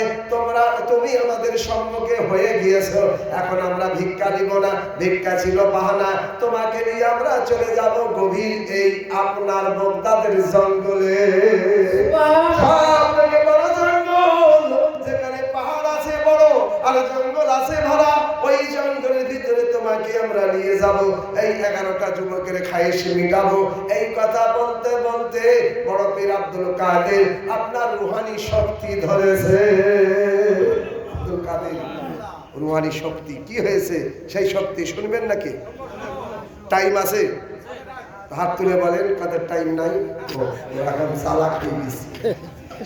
তুমি আমাদের সম্মুখে হয়ে গিয়েছো। এখন আমরা ভিক্ষা দিব না, ভিক্ষা ছিল বাহানা। তোমাকে নিয়ে আমরা চলে যাব গভীর এই আপনার বগদাদের জঙ্গলে। সব থেকে বড় জঙ্গল, যেখানে পাহাড় আছে বড় আর জঙ্গল আছে ভরা, ওই জঙ্গলের ভিতরে তোমাকে আমরা নিয়ে যাব, এই 11টা যুবকের খায়েশ মিটাবো। এই কথা বলতে বলতে বড় পীর আব্দুল কাদের আপনার রুহানি শক্তি ধরেছে। আব্দুল কাদের রুহানি শক্তি কি হয়েছে? সেই শক্তি শুনবেন নাকি? টাইম আছে? হাত তুলে বলেন কাদের টাইম নাই। এখন চালাক হয়ে গেছি,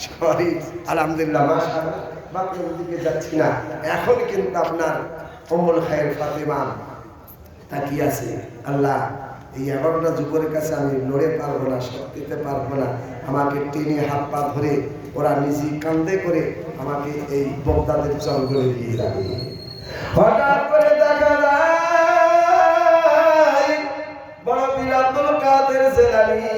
সরি। আলহামদুলিল্লাহ, মাশাআল্লাহ। বাকির দিকে যাচ্ছি না। এখন কিন্তু আপনার উম্মুল খায়ের ফাতেমা তাকিয়ে আছে, আল্লাহ এই 11টা যুবকের কাছে আমি লড়ে পারবো না, শক্তি দিতে পারবো না। আমাকে টেনে হাত পা ধরে ওরা নিজে কান্দে করে আমাকে এই বগদাদের জঙ্গলে দিয়ে যাবে। হঠাৎ করে দেখা যায় বড় পীর আব্দুল কাদের জিলানী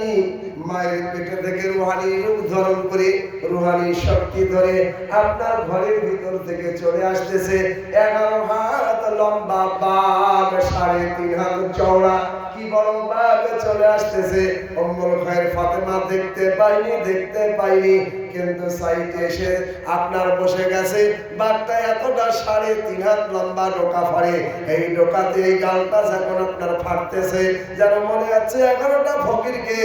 মায়ের পেটে থেকে রুহানি রূপ ধারণ করে, রুহানি শক্তি ধরে আপনার ঘরের ভিতর থেকে চলে আসতেছে। 11 হাত লম্বা বাঘ, 3.5 হাত চওড়া, কি বড় বাঘ চলে আসতেছে। উম্মুল খায়ের ফাতেমা দেখতে পাইনি, কিন্তু সাইডে এসে আপনার বসে গেছে। বাঘটা এতটা 3.5 হাত লম্বা, ডোকা ফাড়ে। এই ডোকাতে এই গালটা যখন আপনার ফাটতেছে, যেন মনে হচ্ছে 11টা ফকিরকে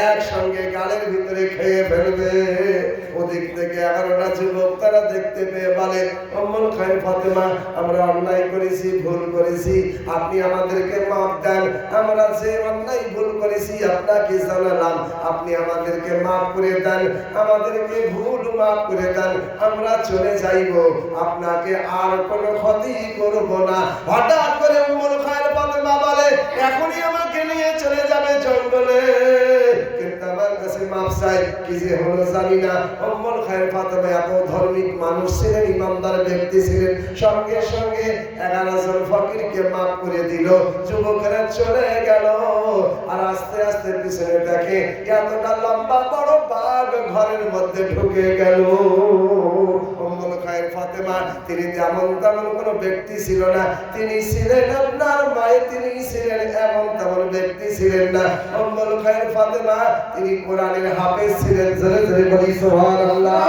একসঙ্গে গালের ভিতরে খেয়ে ফেলবে। ওদিক থেকে 11টা যুবক তারা দেখতে পেয়ে বলে উম্মুল খায়ের ফাতেমা আমরা অন্যায় করেছি, ভুল করেছি, আপনি আমাদেরকে মাফ দেন, আমরা যে অন্যায় ভুল করেছি আপনাকে জানালাম, আপনি আমাদেরকে মাফ করে দেন, আমাদেরকে ভুল মাফ করে দেন, আমরা চলে যাইব, আপনাকে আর কোনো ক্ষতি করব না। হঠাৎ করে উম্মুল খায়ের ফাতেমা বলে, এখনই আমাকে নিয়ে চলে যাবে জঙ্গলে, কিন্তু আমার কাছে মাফ চাই, কি যে হলো জানি না। উম্মুল খায়ের ফাতেমা এত ধার্মিক মানুষ ছিলেন, ইমানদার ব্যক্তি ছিলেন, সঙ্গে সঙ্গে 11 জন ফকিরকে মাফ করে দিল। যুবকেরা চলে গেল, আর আস্তে আস্তে পিছনে দেখে এতটা লম্বা বড় বাঘ ঘরের মধ্যে ঢুকে গেল। উম্মুল খায়ের ফাতেমা তিনি যেমন তেমন কোনো ব্যক্তি ছিল না, তিনি ছিলেন আপনার মায়ে, তিনি ছিলেন এমন তেমন ব্যক্তি ছিলেন না। উম্মুল খায়ের ফাতেমা তিনি কোরআনের হাফেজ ছিলেন। জোরে জোরে বলি সুবহানাল্লাহ।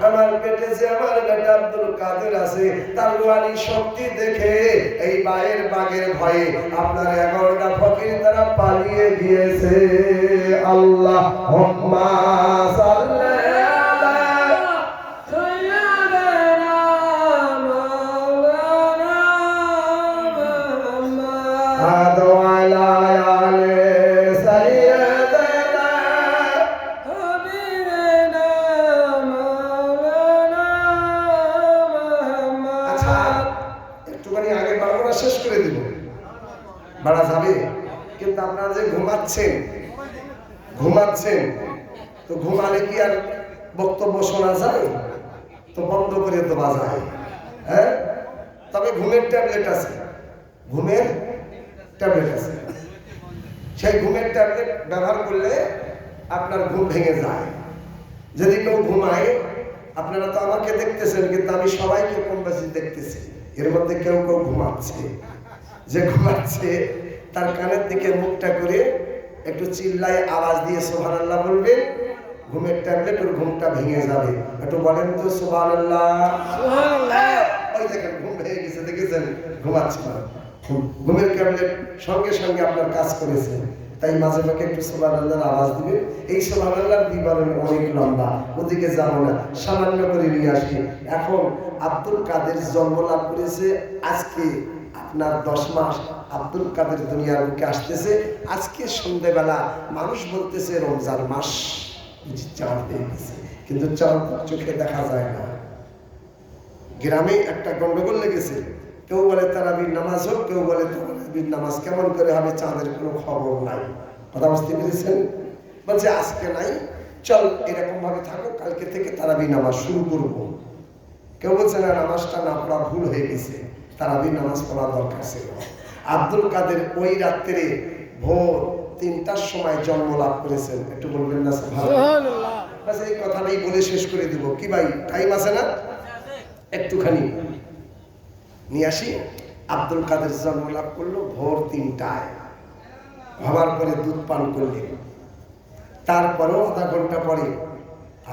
আমার পেটে যে আমার বেটা আব্দুল কাদের আছে, তার রুহানি শক্তি দেখে এই বায়ের বাগের ভয়ে আপনার 11টা ফকির তারা পালিয়ে গিয়েছে। আল্লাহুম্মা সাল্লি বাড়া যাবে, কিন্তু আপনারা যে ঘুমাচ্ছেন তো ঘুমালে কি আর বক্তব্য শোনা যায়? তো বন্ধ করে দেওয়া যায়। হ্যাঁ, তবে ঘুমের ট্যাবলেট আছে, সেই ঘুমের ট্যাবলেট ব্যবহার করলে আপনার ঘুম ভেঙে যায়। যদি কেউ ঘুমায়, আপনারা তো আমাকে দেখতেছেন, কিন্তু আমি সবাইকে কম বেশি দেখতেছি, এর মধ্যে কেউ কেউ ঘুমাচ্ছে। যে ঘুমাচ্ছে তার কানের দিকে মুখটা করে একটু চিল্লায় আওয়াজ দিয়ে সুবহানাল্লাহ বলবেন, ঘুমের ট্যাবলেট ওর ঘুমটা ভেঙে যাবে। একটু বলেন তো সুবহানাল্লাহ। ওই দেখেন ঘুম ভেঙে গেছে, দেখেছেন? ঘুমাচ্ছে না, ঘুমের ট্যাবলেট সঙ্গে সঙ্গে আপনার কাজ করেছে। তাই মাঝে মাঝে একটু সুবহানাল্লাহর আওয়াজ দিবে। এই সুবহানাল্লাহর বিবরণ অনেক লম্বা, ওদিকে যাবো না, সামান্য করে নিয়ে আসি। এখন আব্দুল কাদের জন্ম লাভ করেছে আজকে আপনার 10 মাস। আব্দুল কাদের দুনিয়ার বুকে আসতেছে আজকে সন্ধ্যেবেলা। মানুষ বলতেছে রমজান মাস, চাঁদ হয়ে গেছে, কিন্তু চাঁদ চোখে দেখা যায় না। গ্রামে একটা গন্ডগোল লেগেছে, কেউ বলে তারাবির নামাজ হোক, কেউ বলে তারাবির নামাজ কেমন করে হবে, চাঁদের কোনো খবর নাই। কথা বুঝতে পেরেছেন? বলছে আজকে নাই, চল এরকম ভাবে থাকো, কালকে থেকে তারাবির নামাজ শুরু করবো। কেউ বলছে না, নামাজটা না পড়া ভুল হয়ে গেছে, তারাবির নামাজ পড়া দরকার ছিল। আব্দুল কাদের ওই রাত্রে ভোর 3টার সময় জন্ম লাভ করেছেন। একটু বলবেন না সুবহানাল্লাহ? বাস এই কথাটাই বলে শেষ করে দিব। কি ভাই, টাইম আছে না? একটুখানি নিয়ে আসি। আব্দুল কাদের জন্ম লাভ করলো ভোর 3টায়, হওয়ার পরে দুধ পান করলেন। তারপরেও আধা ঘন্টা পরে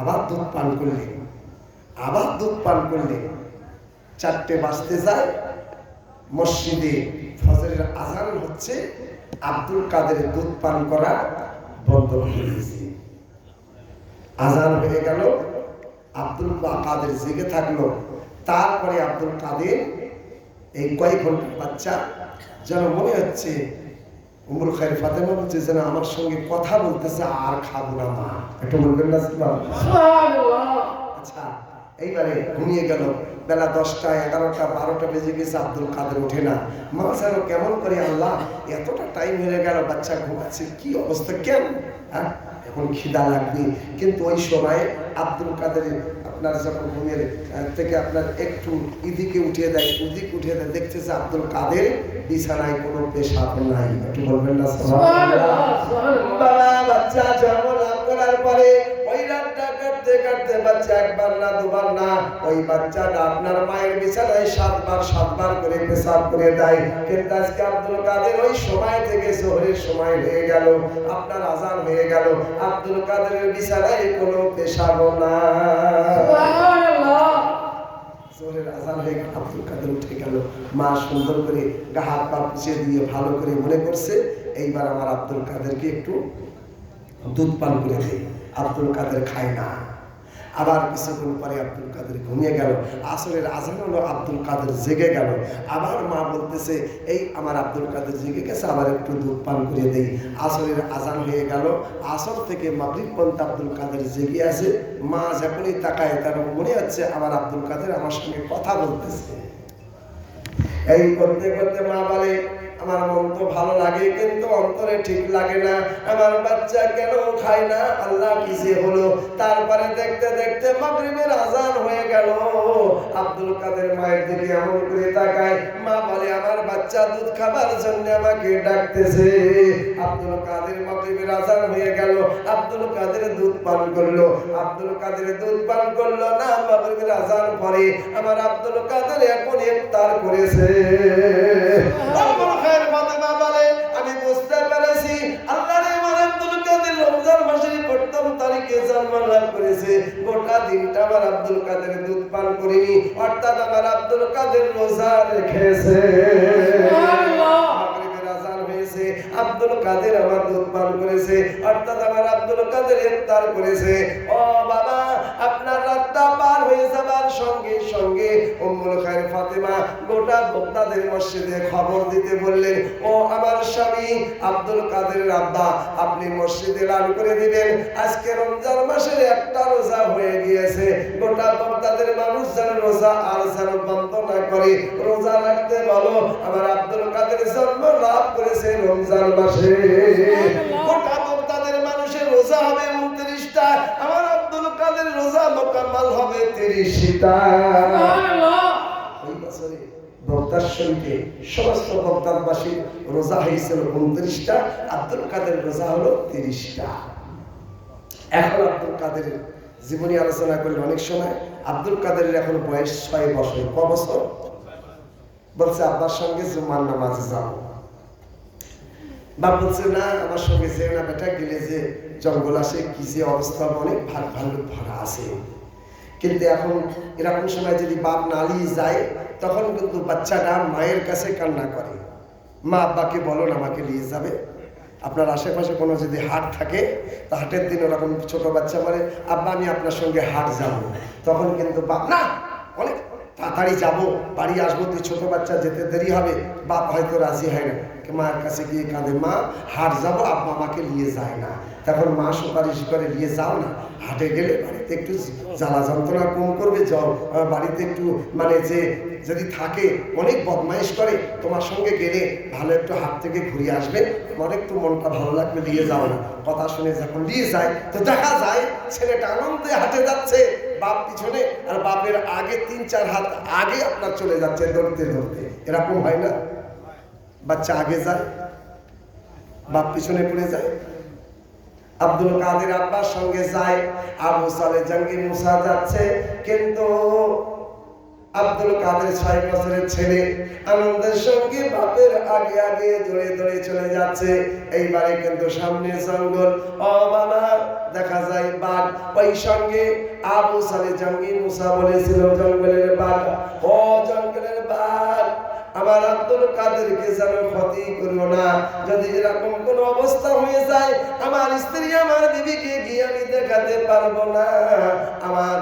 আবার দুধ পান করলেন, আবার দুধ পান করলেন। 4টে বাজতে যায়, মসজিদে ফজরের আজান হচ্ছে। আব্দুল কাদের দুধ পান করা বন্ধ হয়ে গেছে। আজান হয়ে গেল, আব্দুল কাদের জেগে থাকলো। তারপরে আব্দুল কাদের এই কয়েক ঘন্টার বাচ্চা যেন মনে হচ্ছে, উম্মুল খায়ের ফাতেমা বলছে যেন আমার সঙ্গে কথা বলতেছে, আর খাবো না মা। একটু বলবেন না সুবহানাল্লাহ? আচ্ছা, এইবারে ঘুমিয়ে গেল। বেলা 10টা 11টা 12টা বেজে গেছে, আব্দুল কাদের ওঠে না। মা যেন কেমন করে, আল্লাহ এতটা টাইম হয়ে গেল, বাচ্চা ঘুমাচ্ছে, কি অবস্থা, কেন? হ্যাঁ, এখন খিদা লাগবে। কিন্তু ওই সময় আব্দুল কাদের আপনার যখন ঘুমের থেকে আপনার একটু এদিকে উঠিয়ে দেয়, ওদিক উঠিয়ে দেয়, দেখতেছে আব্দুল কাদের বিছানায় কোনো পেশাব নাই। একটু বলবেন না সুবহানাল্লাহ? বাবা বাচ্চা জন্ম লাভ করার পরে ওই রাতটা কাটতে কাটতে বাচ্চা একবার না দুবার না, ওই বাচ্চাটা আপনার মায়ের বিছানায় 7বার করে পেশাব করে দেয়। কিন্তু আজকে আব্দুল কাদের ওই সময় থেকে জোহরের সময় হয়ে গেল, আপনার আজান হয়ে গেল, আব্দুল কাদের বিছানায় কোনো পেশাব না। জোহরের আজান হয়ে গেল, আব্দুল কাদের উঠে গেল। মা সুন্দর করে গা হাত পা পুছিয়ে দিয়ে ভালো করে মনে করছে, এইবার আমার আব্দুল কাদেরকে একটু দুধ পান করে দেয়। আব্দুল কাদের খায় না। আবার কিছুক্ষণ পরে আব্দুল কাদের ঘুমিয়ে গেল। আসরের আজান হলো, আব্দুল কাদের জেগে গেল। আবার মা বলতেছে, এই আমার আব্দুল কাদের জেগে গেছে, আবার একটু দুধ পান করে দেই। আসরের আজান হয়ে গেল। আসর থেকে মাগরিব পর্যন্ত আব্দুল কাদের জেগে আছে। মা যখনই তাকায় তার মনে হচ্ছে আমার আব্দুল কাদের আমার সঙ্গে কথা বলতেছে। এই করতে করতে মা বলে, আমার মন তো ভালো লাগে কিন্তু অন্তরে ঠিক লাগে না, আমার বাচ্চা কেন খায় না, আল্লাহ কি যে হলো। তারপরে দেখতে দেখতে মাগরিবের আজান হয়ে গেল। আব্দুল কাদের মায়ের দিকে এমন করে তাকায়। মা বলে, আমার বাচ্চা দুধ খাবার জন্য আমাকে ডাকতেছে। আব্দুল কাদের মাগরিবের আজান হয়ে গেল। আব্দুল কাদের দুধ পান করলো। আব্দুল কাদের দুধ পান করলো না, মাগরিবের আজান পরে আমার আব্দুল কাদের এখন ইফতার করেছে। আমি বুঝতে পেরেছি আল্লাহর আমার আব্দুল কাদের রমজান মাসের প্রথম তারিখে জন্ম লাভ করেছে। গোটা দিনটা আমার আব্দুল কাদের দুধ পান করেনি, অর্থাৎ আমার আব্দুল কাদের রোজা রেখেছে। মাগরিবের আজান হয়েছে, আব্দুল কাদের আমার দুধ পান করেছে, অর্থাৎ আমার আব্দুল কাদের ইফতার করেছে। ও বাবা, আপনার রাতটা পার হয়ে যাবার সঙ্গে সঙ্গে উম্মুল খায়র ফাতেমা গোটা বক্তাদের মসজিদে খবর দিতে বললেন, ও আমার স্বামী আব্দুল কাদের আব্বা, আপনি মসজিদে এলান করে দিবেন আজকে রমজান মাসের একটা রোজা হয়ে গিয়েছে। গোটা বক্তাদের মানুষ যেন রোজা আর যেন বন্ধ না করে, রোজা রাখতে বলো। আমার আব্দুল কাদের জন্ম লাভ করেছে রমজান মাসে। গোটা বক্তাদের মানুষের রোজা হবে 29টা, আমার আব্দুল কাদের রোজা মোকাম্মল হবে 30টা। ওই বছরে বক্তার শরীফে সমস্ত বক্তারবাসী রোজা হয়েছিল 29টা, আব্দুল কাদের রোজা হলো 30টা। এখন আব্দুল কাদের জীবনী আলোচনা করলে অনেক সময় আব্দুল কাদের এখন বয়স 6 বছর। ক বছর? বলছে আব্বার সঙ্গে জুমার নামাজে যাবো। বাপ বলছে, না আমার সঙ্গে যেও না বেটা, গেলে যে জঙ্গল আসে, কি যে অবস্থা, অনেক ভাল্লুক ভরা আছে। কিন্তু এখন এরকম সময় যদি বাপ না নিয়ে যায় তখন কিন্তু বাচ্চাটা মায়ের কাছে কান্না করে, মা আব্বাকে বলুন আমাকে নিয়ে যাবে। আপনার আশেপাশে কোনো যদি হাট থাকে, তো হাটের দিন ওরকম ছোট বাচ্চা বলে, আব্বা আমি আপনার সঙ্গে হাট যাব। তখন কিন্তু বাপ, না অনেক তাড়াতাড়ি যাবো, বাড়ি আসবো, তুই ছোট বাচ্চা যেতে দেরি হবে। বাপ হয়তো রাজি হয় না, মায়ের কাছে গিয়ে কাঁদে, মা হাট যাবো, আব্বা আমাকে নিয়ে যায় না। তখন মা সুপারিশ করে, নিয়ে যাও না, হাটে গেলে বাড়িতে একটু জ্বালা যন্ত্রণা কম করবে, যাও বাড়িতে একটু মানে যে যদি থাকে অনেক বদমাইশ করে, তোমার সঙ্গে গেলে ভালো একটু হাট থেকে ঘুরে আসবে, আমার একটু মনটা ভালো লাগবে, নিয়ে যাও না। কথা শুনে যখন নিয়ে যায় তো দেখা যায় ছেলেটা আনন্দে হাটে যাচ্ছে, বাপ পিছনে, আর বাপের আগে 3-4 হাত আগে আপনার চলে যাচ্ছে দৌড়তে দৌড়তে। এরকম হয় না? বাচ্চা আগে যায়, বাপ পিছনে পড়ে যায়। আব্দুল কাদের আব্বার সঙ্গে যায়, আবু সালে জঙ্গি মুসা যাচ্ছে, কিন্তু আব্দুল কাদের 6 বছরের ছেলে আনন্দের সঙ্গে বাপের আগে আগে দৌড়ে দৌড়ে চলে যাচ্ছে। এইবারে কিন্তু সামনে জঙ্গল, ও বাবা দেখা যায় বাঘ। ওই সঙ্গে আবু সালে জঙ্গি মুসা বলেছিল, জঙ্গলের বাঘ, ও জঙ্গলের বাঘ, আমার আব্দুল কাদেরকে যেন ক্ষতি করো না। যদি এরকম কোন অবস্থা হয়ে যায়, আমার স্ত্রী আমার বিবিকে গিয়ে আমি দেখাতে পারবো না। আমার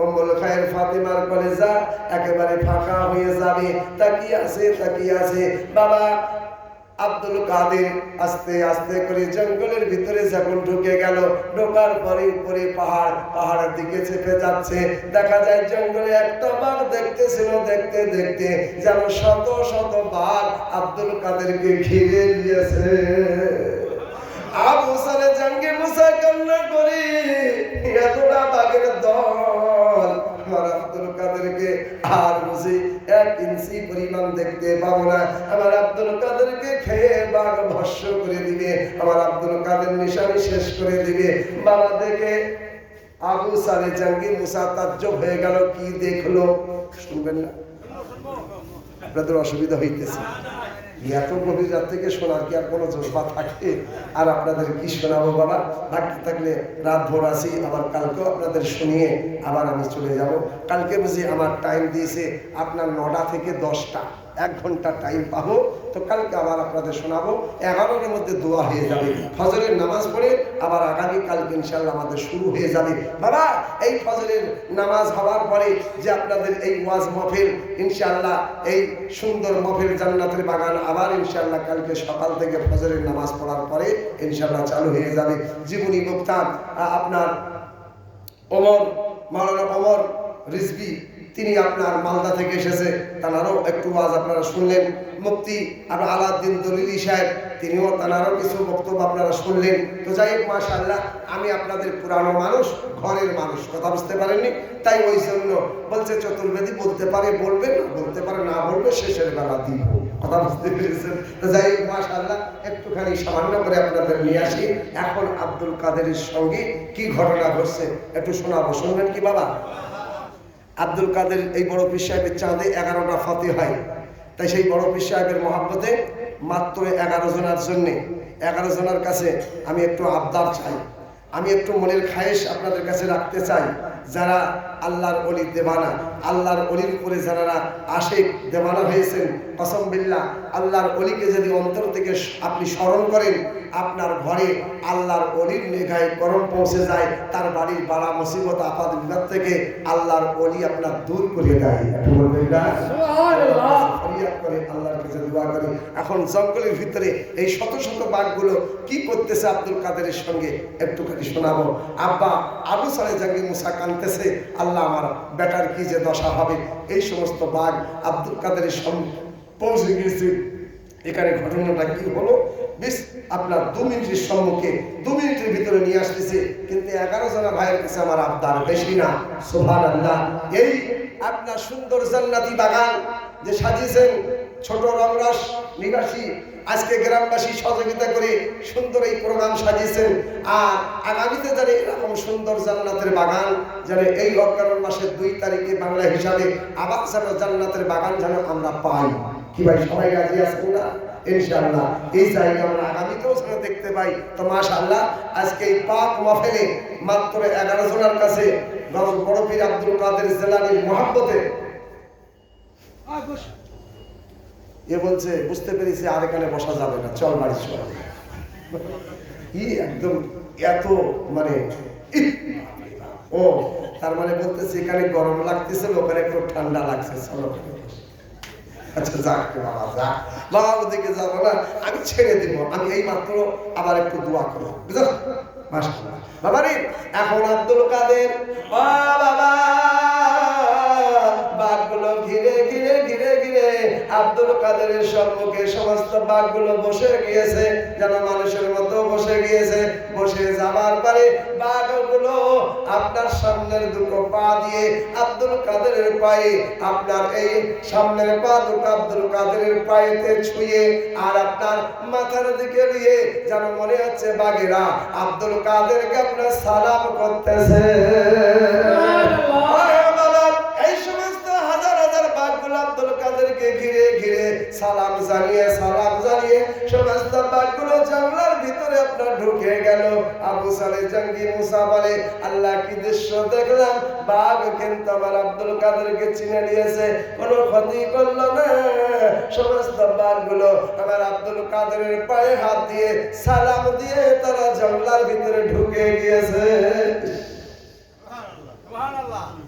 উম্মুল খায়র ফাতেমার কলেজা একেবারে ফাঁকা হয়ে যাবে। তাকিয়ে আছে বাবা আব্দুল কাদের আস্তে আস্তে করে জঙ্গলের ভিতরে যখন ঢুকে গেল, ঢোকার পরে উপরে পাহাড়ের দিকে চেপে যাচ্ছে। দেখা যায় জঙ্গলে একটা বাঘ দেখতেছিল, দেখতে দেখতে যেন শত শত বাঘ আব্দুল কাদেরকে ঘিরে নিয়েছে। আবু সালে জঙ্গি মুসা কান্না করে, এতটা বাঘের দল আমার আব্দুল কাদেরকে আর বুঝি 1 ইঞ্চি পরিমাণ দেখতে পাবো না। আমার আব্দুল কাদেরকে খেয়ে বাঘ ভস্য করে দিবে, আমার আব্দুল কাদের নিশানি শেষ করে দিবে। বাবা দেখে আবু সালে জঙ্গি মুসা তাজ্জব হয়ে গেল, কি দেখলো শুনবেন না? আপনাদের অসুবিধা হইতেছে, এত গভীর রাত থেকে শোনার কি আর কোনো জজবা থাকে? আর আপনাদের কি শোনাবো বাবা? বাকি থাকলে রাত ভোর আসি, আবার কালকেও আপনাদের শুনিয়ে আবার আমি চলে যাব। কালকে বুঝি আমার টাইম দিয়েছে আপনার 9টা থেকে 10টা, 1 ঘন্টা টাইম পাবো। তো কালকে আবার আপনাদের শোনাবো। 11টার মধ্যে দোয়া হয়ে যাবে, ফজরের নামাজ পড়ে আবার আগামী কালকে ইনশাআল্লাহ আমাদের শুরু হয়ে যাবে। বাবা এই ফজরের নামাজ হওয়ার পরে যে আপনাদের এই ওয়াজ মাহফিল ইনশাআল্লাহ, এই সুন্দর মাহফিল জান্নাতের বাগান আবার ইনশাআল্লাহ কালকে সকাল থেকে ফজরের নামাজ পড়ার পরে ইনশাআল্লাহ চালু হয়ে যাবে। জীবনী বক্তা আপনার মাওলানা ওমর রিজভী, তিনি আপনার মালদা থেকে এসেছে, তানারও একটু ওয়াজ আপনারা শুনলেন। মুফতি আপনার আলাউদ্দিন দলিলি সাহেব, তিনিও তানারও কিছু বক্তব্য আপনারা শুনলেন। তো যাই হোক মাশাআল্লাহ, আমি আপনাদের পুরানো মানুষ, ঘরের মানুষ, কথা বুঝতে পারেননি, তাই ওই জন্য বলছে চতুর্বেদী বলতে পারে বলবেন, বলতে পারে না বলবে, শেষের বেলা দিব, কথা বুঝতে পেরেছেন। তো যাই হোক মাশাআল্লাহ, একটুখানি সামান্য করে আপনাদের নিয়ে আসি। এখন আব্দুল কাদেরের সঙ্গে কি ঘটনা ঘটছে একটু শোনাবো, শুনবেন কি বাবা? আব্দুল কাদের এই বড় পীর সাহেবের চাঁদে 11টা ফতে হয়, তাই সেই বড় পীর সাহেবের মহাব্বতে মাত্র 11 জনের জন্যে 11 জনের কাছে আমি একটু আবদার চাই, আমি একটু মনের খায়েশ আপনাদের কাছে রাখতে চাই। যারা আল্লাহর ওলি দেওয়ানা, আল্লাহর ওলির উপরে যারা আশিক দেওয়ানা হয়েছেন, কসম বিল্লাহ আল্লাহর ওলিকে যদি অন্তর থেকে আপনি স্মরণ করেন, আপনার ঘরে আল্লাহর ওলির নেগায় করম পৌঁছে যায়, তার বাড়ির বালা মুসিবত আপাত বিপদ থেকে আল্লাহর ওলি আপনার দূর করে দেয়। একটু বলবেন না সুবহানাল্লাহ? ফরিয়াদ করে আল্লাহর কাছে দোয়া করি। এখন জঙ্গলের ভিতরে এই শত শত বাঘগুলো কি করতেছে আব্দুল কাদেরের সঙ্গে একটুখানি শোনাবো। আব্বা আবু সালেহ জাঙ্গি মুসা কানতেছে, আল্লাহ আমার বেটার কি যে দশা হবে। এই সমস্ত বাঘ আব্দুল কাদেরের সঙ্গে পৌঁছে গিয়েছে। এখানে ঘটনাটা কি হলো বেশ আপনার 2 মিনিটের সম্মুখে 2 মিনিটের ভিতরে নিয়ে আসতেছে, কিন্তু 11 জন ভাইয়ের কাছে আমার আবদার বেশি না। সুবহানাল্লাহ। এই আপনার সুন্দর জান্নাতি বাগান যে সাজিয়েছেন ছোট রমরাস নিবাসী, আজকে গ্রামবাসী সহযোগিতা করে সুন্দর এই প্রোগ্রাম সাজিয়েছেন। আর আগামীতে জানে এরকম সুন্দর জান্নাতের বাগান যেন এই অগ্রহায়ণ মাসের 2 তারিখে বাংলা হিসাবে আবার যেন জান্নাতের বাগান যেন আমরা পাই। কি ভাই সবাই রাজি আছেন না? ইনশাআল্লাহ এই জায়গা আমরা আগামীতেও যেন দেখতে পাই। তো মাশাআল্লাহ আজকে এই পাক মাহফিলে মাত্র 11 জনের কাছে বড় পীর আব্দুল কাদের জিলানীর মহব্বতে এ বলছে বুঝতে পেরেছি আর এখানে বসা যাবে না, চল বাড়ি চল। কি একদম এত মানে ও তার মানে বলতেছে এখানে গরম লাগতেছে, ওখানে একটু ঠান্ডা লাগছে, চলো। আচ্ছা যাক বাবা, যাক বাবা, ওদিকে যাবো না, আমি ছেড়ে দিব, আমি এই মাত্র আবার একটু দোয়া করবো, বুঝলো? মাশাআল্লাহ বাবা রে। এখন আব্দুল কাদের বাবা বাঘগুলো ঘিরে ঘিরে ঘিরে ঘিরে আব্দুল কাদেরের সম্মুখে সমস্ত বাঘগুলো বসে গিয়েছে, যেন মানুষের মতো বসে গিয়েছে। বসে যাবার পরে বাঘগুলো আপনার সামনের দুটো পা দিয়ে আব্দুল কাদেরের পায়ে, আপনার এই সামনের পা দুটো আব্দুল কাদেরের পায়েতে ছুঁয়ে আর আপনার মাথার দিকে নিয়ে যেন মনে হচ্ছে বাঘেরা আব্দুল কাদেরকে আপনার সালাম করতেছে। আব্দুল কাদেরকে ঘিরে ঘিরে সালাম জানিয়ে সমস্ত বাঘগুলো জঙ্গলের ভিতরে আপনার ঢুকে গেল। আবু সালেহ জাঙ্গি মুসা বলে, আল্লাহ কি দৃশ্য দেখলাম, বাঘ কিন্তু আমার আব্দুল কাদেরকে চিনে নিয়েছে, কোনো ক্ষতি করলো না। সমস্ত বাঘগুলো আমার আব্দুল কাদেরের পায়ে হাত দিয়ে সালাম দিয়ে তারা জঙ্গলের ভিতরে ঢুকে গিয়েছে।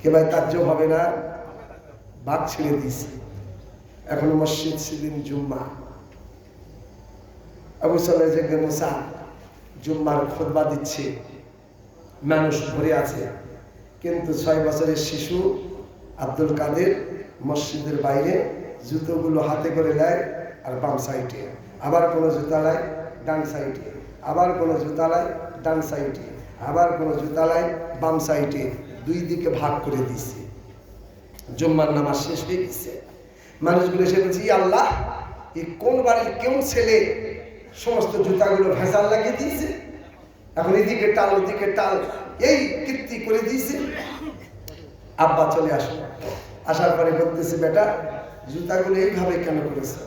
কে ভাই তাজ্জব হবে না? বাঘ ছেড়ে দিয়েছে। এখন মসজিদ সেদিন জুম্মা, আবু সালেহ জাঙ্গি মুসা জুম্মার খুতবা দিচ্ছে, মানুষ ভরে আছে, কিন্তু 6 বছরের শিশু আব্দুল কাদের মসজিদের বাইরে জুতোগুলো হাতে করে নেয় আর বাম সাইডে, আবার কোনো জুতা লাই ডান সাইডে, আবার কোনো জুতা লাই ডান সাইডে, আবার কোনো জুতা লাই বাম সাইডে, 2 দিকে ভাগ করে দিয়েছে। জুম্মার নামাজ শেষ হয়ে গেছে, মানুষগুলো এসে বলছে, আল্লাহ এই কোন বাড়ির কেউ ছেলে সমস্ত জুতাগুলো ভেজাল লাগিয়ে দিয়েছে, এখন এদিকে টাল ওদিকে টাল এই কীর্তি করে দিয়েছে। আব্বা চলে আসে, আসার পরে বলতেছে, বেটা জুতাগুলো এইভাবে কেন করেছে?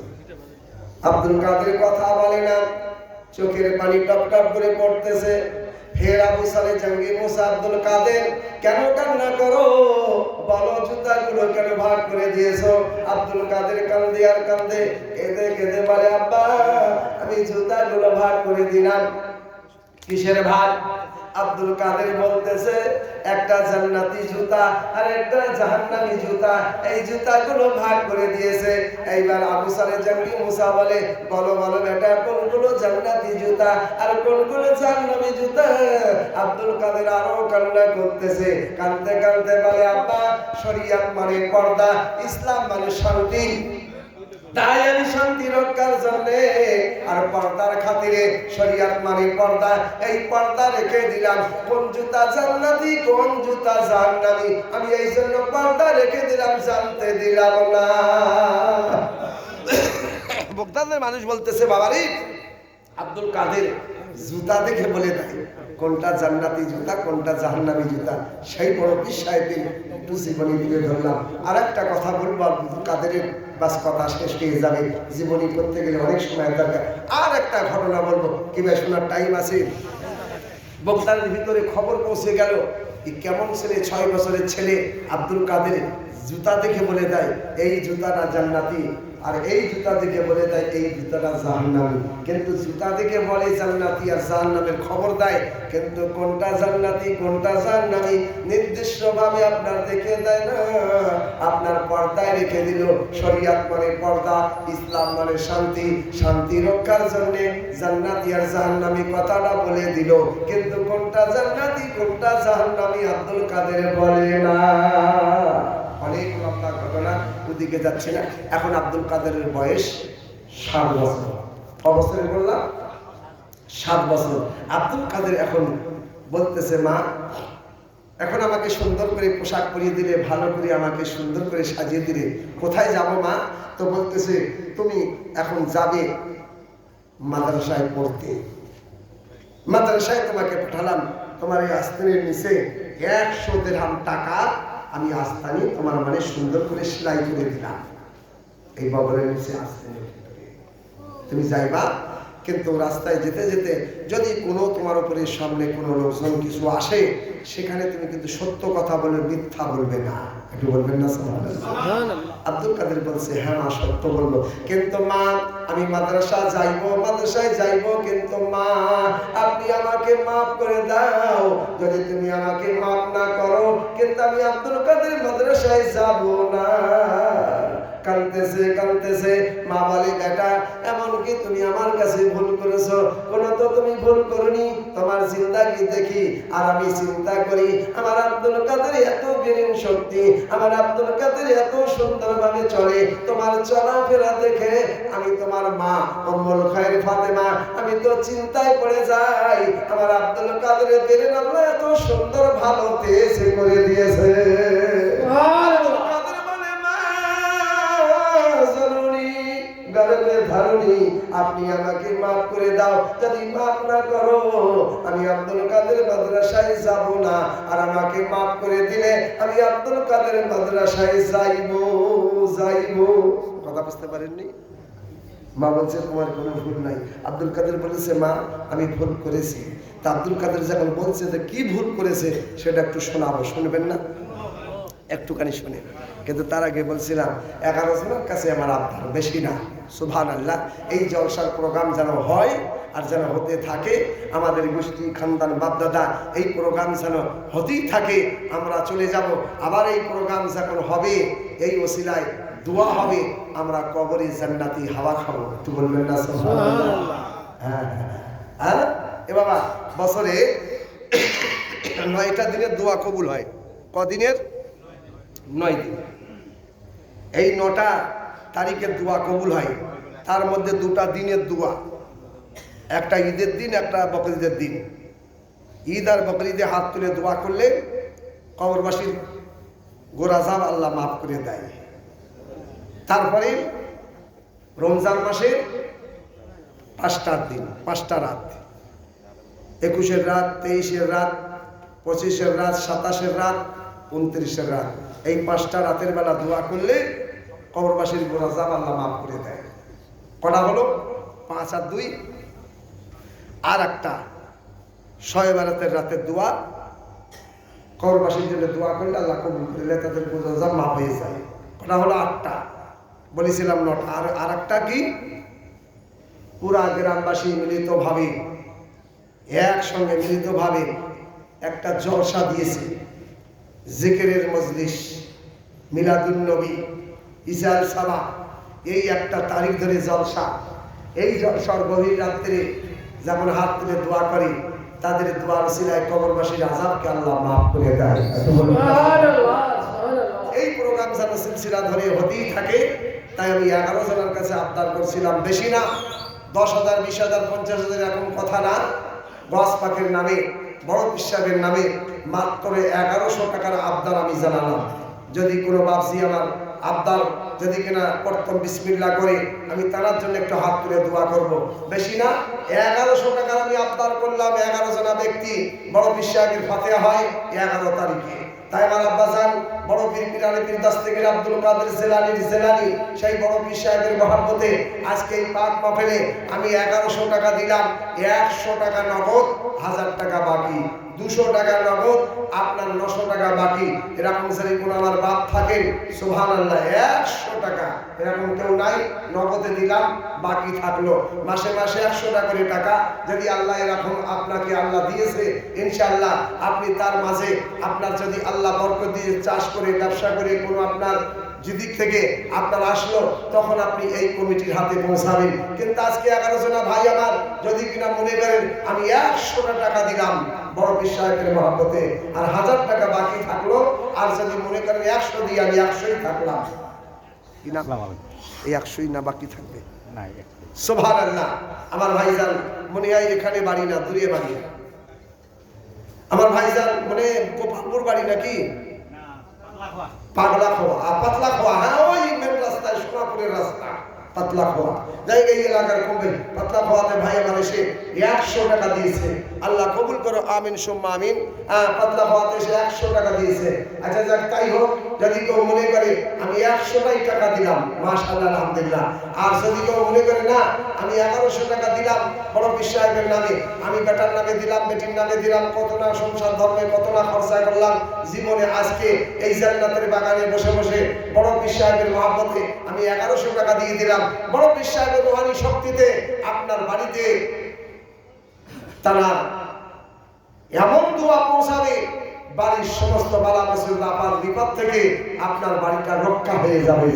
আব্দুল কাদের কথা বলে না, চোখের পানি টপ টপ করে পড়তেছে। হে আবু সালে জঙ্গি মুসা আব্দুল কাদের, কেন কান্না করো? বলো জুতাগুলো কেন ভাগ করে দিয়েছো? আব্দুল কাদের কান্দে আর কান্দে, কেঁদে কেঁদে বলে আব্বা আমি জুতাগুলো ভাগ করে দিলাম। কিসের ভাগ? আব্দুল কাদের বলতেছে একটা জান্নাতি জুতা আর একটা জাহান্নামী জুতা, এই জুতাগুলো ভাগ করে দিয়েছে। এইবার আবু সালে জঙ্গি মুসা বলে বলো বলো বেটা কোনগুলো জান্নাতি জুতা আর কোনগুলো জাহান্নামী জুতা? আব্দুল কাদের আরো কান্না করতেছে, কাঁদতে কাঁদতে বলে আব্বা শরিয়ত মানে পর্দা, ইসলাম মানে শান্তি, তাই আমি শান্তি রক্ষার জন্য আর পর্দার খাতিরে শরিয়ত মানে পর্দা, এই পর্দা রেখে দিলাম। কোন জুতা জান্নাতি কোন জুতা জাহান্নামী আমি এই জন্য পর্দা রেখে দিলাম, জানতে দিলাম না। বগদাদের মানুষ বলতেছে বাবারি আব্দুল কাদের জুতা দেখে বলে দেয় কোনটা জান্নাতি জুতা কোনটা জাহান্নামী জুতা। সেই বড় পীর সাহেবের একটু জীবনী তুলে ধরলাম। আর একটা কথা বলবো, আব্দুল কাদেরের বাস কথা শেষ হয়ে যাবে, জীবনী করতে গেলে অনেক সময় দরকার। আর একটা ঘটনা বলবো, কি ভাই শোনার টাইম আছে? বগদাদের ভিতরে খবর পৌঁছে গেল, কেমন ছেলে 6 বছরের ছেলে আব্দুল কাদের জুতা দেখে বলে দেয় এই জুতাটা জান্নাতি, আর এই জুতা দেখে বলে দেয় এই জুতাটা জাহান্নামী। কিন্তু জুতা দেখে বলে জান্নাতি আর জাহান্নামের খবর দেয়, কিন্তু কোনটা জান্নাতি কোনটা জাহান্নামী নির্দিষ্টভাবে আপনার দেখে দেয় না, আপনার পর্দায় রেখে দিল। শরিয়ত মানে পর্দা, ইসলাম মানে শান্তি, শান্তি রক্ষার জন্য জান্নাতি আর জাহান্নামী কথাটা বলে দিল, কিন্তু কোনটা জান্নাতি কোনটা জাহান্নামী আব্দুল কাদের বলে না। অনেক লম্বা ঘটনা, ওদিকে যাচ্ছে না। এখন আব্দুল কাদেরের বয়স 7 বছর। অবসরে বললাম 7 বছর। আব্দুল কাদের এখন বলতেছে মা এখন আমাকে সুন্দর করে পোশাক পরিয়ে দিলে, ভালো করে আমাকে সুন্দর করে সাজিয়ে দিলে, কোথায় যাব মা? তো বলতেছে তুমি এখন যাবে মাদ্রাসায় পড়তে, মাদ্রাসায় তোমাকে পাঠালাম, তোমার এই আস্তানের নিচে 100 দিরহাম টাকা আমি আস্তানি তোমার মানে সুন্দর করে সেলাই করে দিলাম, এই বাবরের নিচে আস্তানের ভিতরে তুমি যাইবা। কিন্তু রাস্তায় যেতে যেতে যদি কোনো তোমার উপরে সামনে কোনো লোকজন কিছু আসে, সেখানে তুমি কিন্তু সত্য কথা বলে মিথ্যা বলবে না। একটু বলবেন না? আব্দুল কাদের বলছে হ্যাঁ মা সত্য বলবো, কিন্তু মা আমি মাদ্রাসায় যাইবো, কিন্তু মা আপনি আমাকে মাফ করে দাও, যদি তুমি আমাকে মাফ না করো কিন্তু আমি আব্দুল কাদের মাদ্রাসায় যাব না। কাঁদতেছে মা বলে বেটা এমনকি তুমি আমার কাছে ভুল করেছো, কোনো তো তুমি ভুল করনি, তোমার জিন্দাগি দেখি আর আমি চিন্তা করি আমার আব্দুল কাদের এত বিলীন শক্তি, আমার আব্দুল কাদের এত সুন্দরভাবে চলে, তোমার চলাফেরা দেখে আমি তোমার মা উম্মুল খায়র ফাতেমা আমি তো চিন্তায় পড়ে যাই, আমার আব্দুল কাদের দিলেন আল্লাহ এত সুন্দর ভালো তেজ করে দিয়েছে। আপনি আমাকে মাফ করে দাও, যদি মাফ না করো আমি আব্দুল কাদের মাদ্রাসায় যাব না, আর আমাকে মাফ করে দিলে আমি আব্দুল কাদের মাদ্রাসায় যাইবো। কথা বুঝতে পারেননি? মা বলছে তোমার কোনো ভুল নাই। আব্দুল কাদের বলেছে মা আমি ভুল করেছি। তা আব্দুল কাদের যখন বলছে যে কি ভুল করেছে সেটা একটু শোনাবো, শুনবেন না? একটুখানি শুনে। কিন্তু তার আগে বলছিলাম 11 জনের কাছে আমার আবদার, বেশি না। সুবহানাল্লাহ। এই জলসার প্রোগ্রাম যেন হয় আর যেন হতে থাকে, আমাদের গোষ্ঠী খানদান বাপদাদা এই প্রোগ্রাম যেন হতেই থাকে। আমরা চলে যাব, আবার এই প্রোগ্রাম যখন হবে এই ওসিলায় দোয়া হবে, আমরা কবরে জান্নাতি হাওয়া খাবো। একটু বলবেন না? সুবহানাল্লাহ। হ্যাঁ হ্যাঁ। এ বাবা বছরে 9টা দিনের দোয়া কবুল হয়। কদিনের? 9 দিন। এই 9টা তারিখের দোয়া কবুল হয়। তার মধ্যে 2টা দিনের দোয়া, একটা ঈদের দিন একটা বকরিদের দিন। ঈদ আর বকরিদে হাত তুলে দোয়া করলে কবরবাসীর গোরাজাব আল্লাহ মাফ করে দেয়। তারপরে রমজান মাসে 5টা দিন, 5টা রাত, 21-এর রাত, 23-এর রাত, 25-এর রাত, 27-এর রাত, 29-এর রাত। এই 5টা রাতের বেলা দোয়া করলে কবরবাসীর গোরাজাব আল্লাহ মাফ করে দেয়। কটা হলো? 5 আর 2। আর একটা শবে বারাতের রাতের দোয়া, কবরবাসীর জন্য দোয়া করলে আল্লাহ কবুল করলে তাদের গুনাহ মাফ হয়ে যায়। ওটা হলো 8টা, বলেছিলাম 9টা। আর একটা কি, পুরা গ্রামবাসী মিলিতভাবে একসঙ্গে মিলিতভাবে একটা জলসা দিয়েছে, জিকিরের মজলিস, মিলাদুন নবী, ইসাল সাবা, এই একটা তারিখ ধরে জলসা। এই জলসার গভীর রাত্রে যেমন হাত তুলে দোয়া করে, তাদের দোয়ার ওসিলায় কবরবাসীর আযাবকে আল্লাহ মাফ করে দেয়। এই প্রোগ্রাম যেন সিলসিলা ধরে হতেই থাকে। তাই আমি 11 জনের কাছে আবদার করছিলাম, বেশি না, 10,000, 20,000, 50,000 এরকম কথা না, গস পাকের নামে, বড় পিসাবের নামে মাত্র 1100 টাকার আবদার আমি জানালাম। যদি কোনো বাপজি আমার আবদার যদি কিনা প্রথম বিসমিল্লাহ করে, আমি তার জন্য একটু হাত তুলে দোয়া করব। বেশি না, 1100 টাকার আমি আবদার করলাম। 11 জনা ব্যক্তি বড় পিসাবের ফাতিহা হয় 11 তারিখে। তাই আমার আব্বাজান বড় পীর পীরানি পীর দস্তগীর আব্দুল কাদের জিলানী সেই বড় পীর সাহেবের মহব্বতে আজকে এই পাক মাহফিলে আমি 1100 টাকা দিলাম। 100 টাকা নগদ, 1000 টাকা বাকি, 200 টাকা নগদ, আপনার 900 টাকা বাকি। এরকম যদি কোনো আমার বাপ থাকেন, সুবহানাল্লাহ, 100 টাকা এরকম কেউ নাই, নগদে দিলাম, বাকি থাকলো। মাসে মাসে 100 টাকা করে টাকা যদি আল্লাহ এরকম আপনাকে আল্লাহ দিয়েছে, ইনশাআল্লাহ আপনি তার মাঝে আপনার যদি আল্লাহ বরকত দিয়ে চাষ করে ব্যবসা করে কোনো আপনার যেদিক থেকে আপনার আসলো, তখন আপনি এই কমিটির হাতে পৌঁছাবেন। কিন্তু আজকে 11 জনা ভাই আমার যদি কিনা মনে করেন আমি 100 টাকা দিলাম বড় পীর সাহেবের মহব্বতে, আর 1000 টাকা বাকি থাকলো, আর যদি মনে করেন 100 দিয়ে আমি 100ই থাকলাম, কিনা এই 100ই না বাকি থাকবে? সুবহানাল্লাহ। আমার ভাইজান মনে হয় এখানে বাড়ি না, দূরে বাড়ি। আমার ভাইজান মনে গোপালপুর বাড়ি নাকি? পাগলা খোয়া, পাতলা খোয়া, হ্যাঁ ওই মেন রাস্তায়, সোনাপুরের রাস্তা, পাতলা খোয়া জায়গায় এলাকার কমবে। পাতলা খোয়াতে ভাই আমার এসে 100 টাকা দিয়েছে, আল্লাহ কবুল করো, আমিন সুম্মা আমিন। পাতলা খোয়াতে এসে 100 টাকা দিয়েছে। আচ্ছা যাক, তাই হোক, যদি কেউ মনে করে আমি 100টাই টাকা দিলাম, মাশাআল্লাহ, আলহামদুলিল্লাহ। আর যদি কেউ মনে করে না আমি 1100 টাকা দিলাম বড় পীর সাহেবের নামে, আমি বেটার নামে দিলাম, বেটির নামে দিলাম, কত না সংসার ধর্মে কত না খরচা করলাম জীবনে, আজকে এই জান্নাতের বাগানে বসে বসে বড় পীর সাহেবের মহব্বতে আমি 1100 টাকা দিয়ে দিলাম। বড় পীর সাহেবের রুহানি শক্তিতে আপনার বাড়িতে তারা এমন দোয়া পৌঁছাবে, বাড়ির সমস্ত বালা মুসিবত আপাত বিপদ থেকে আপনার বাড়িটা রক্ষা হয়ে যাবে।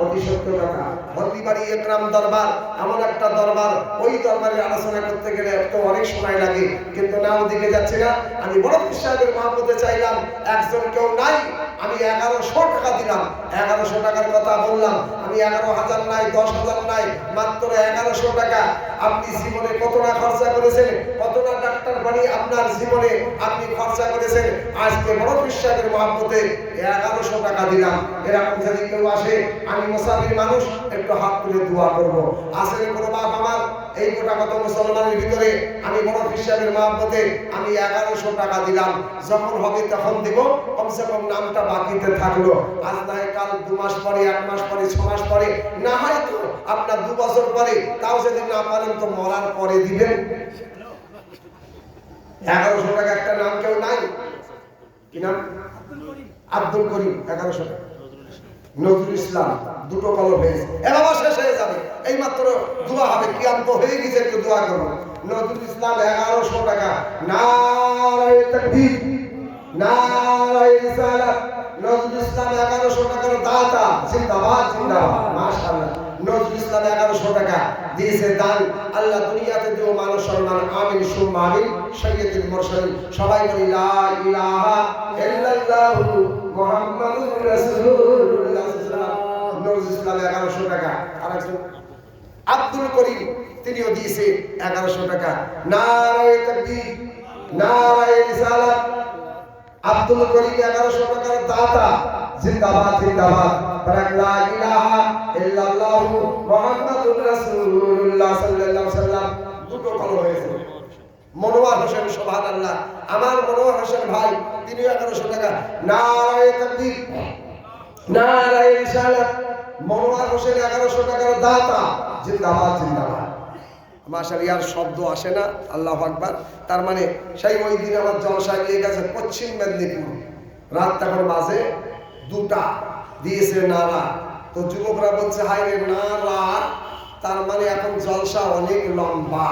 অতি সত্য কথা। হলদিবাড়ি একরাম দরবার এমন একটা দরবার, ওই দরবারে আলোচনা করতে গেলে তো অনেক সময় লাগে, কিন্তু না ওদিকে যাচ্ছে না। আমি বড় পীর সাহেবের মহব্বতে চাইলাম, একজন কেউ নাই, আমি 1100 টাকা দিলাম। 1100 টাকার কথা বললাম, আমি 11,000 নাই, 10,000 নাই, মাত্র 1100 টাকা। আপনি জীবনে কত না খরচা করেছেন, কত না ডাক্তার বাড়ি আপনার জীবনে আপনি খরচা করেছেন, আজকে বড় পীর সাহেবের মহব্বতে 1100 টাকা দিলাম। এরকম যদি কেউ আসে, আমি মুসাফির মানুষ, একটু হাত তুলে দোয়া করব। আসলে কোনো বাপ আমার এই গোটাগত মুসলমানের ভিতরে আমি বড় পীর সাহেবের মহব্বতে আমি 1100 টাকা দিলাম, যখন হবে তখন দিব, কমসে কম নামটা বাকিতে থাকলো। আজ না হয় কাল, 2 মাস পরে, 1 মাস পরে, 6 মাস পরে, না হয় তো আপনার 2 বছর পরে, তাও যদি না পারেন তো মরার পরে দিবেন। 1100 টাকা একটা নাম কেউ নাই, কি নাম? আব্দুল করিম, 1100 টাকা। নজরুল ইসলাম, দুটো কলম হয়েছে, এবার শেষ হয়ে যাবে, এই মাত্র দোয়া হবে, কিয়াম তো হয়ে গেছে, একটু দোয়া করবো। নজরুল ইসলাম 1100 টাকা। নারায়ে তাকবীর, নারায়ে রিসালাত। নজরুল ইসলাম 1100 টাকার দাতা, জিন্দাবাদ, জিন্দাবাদ, মাশাআল্লাহ। নজরুল ইসলাম 1100 টাকা দিয়েছে দান। আল্লাহ দুনিয়াতে দিও মান সম্মান, আমিন সুম্মা আমিন। সাইয়্যিদুল মুরসালিন, সবাই বলি লা ইলাহা ইল্লাল্লাহু মুহাম্মাদুর রাসূলুল্লাহ। নজরুল ইসলাম 1100 টাকা। আরেকজন আব্দুল করিম, তিনিও দিয়েছে 1100 টাকা। নারায়ে তাকবীর, নারায়ে রিসালাত। আব্দুল করিম 1100 টাকার দাতা, জিন্দাবাদ, জিন্দাবাদ। লা ইলাহা ইল্লাল্লাহু মুহাম্মাদুর রাসূলুল্লাহ সাল্লাল্লাহু আলাইহি ওয়াসাল্লাম। দুটো কলম হয়েছে। মনোয়ার হোসেন, সুবহানাল্লাহ, আমার মনোয়ার হোসেন ভাই, তিনি 1100 টাকা। নারায়ে তাকবীর, নারায়ে রিসালাত। মনোয়ার হোসেন 1100 টাকার দাতা, জিন্দাবাদ, জিন্দাবাদ। মাশাআল্লাহ আর শব্দ আসে না, আল্লাহু আকবার। তার মানে সেই ওই দিন আমার জলসা গিয়ে গেছে পশ্চিম মেদিনীপুর, রাত তখন বাজে 2টা, দিয়েছে নারা। তো যুবকরা বলছে হায় রে নারা, তার মানে এখন জলসা অনেক লম্বা,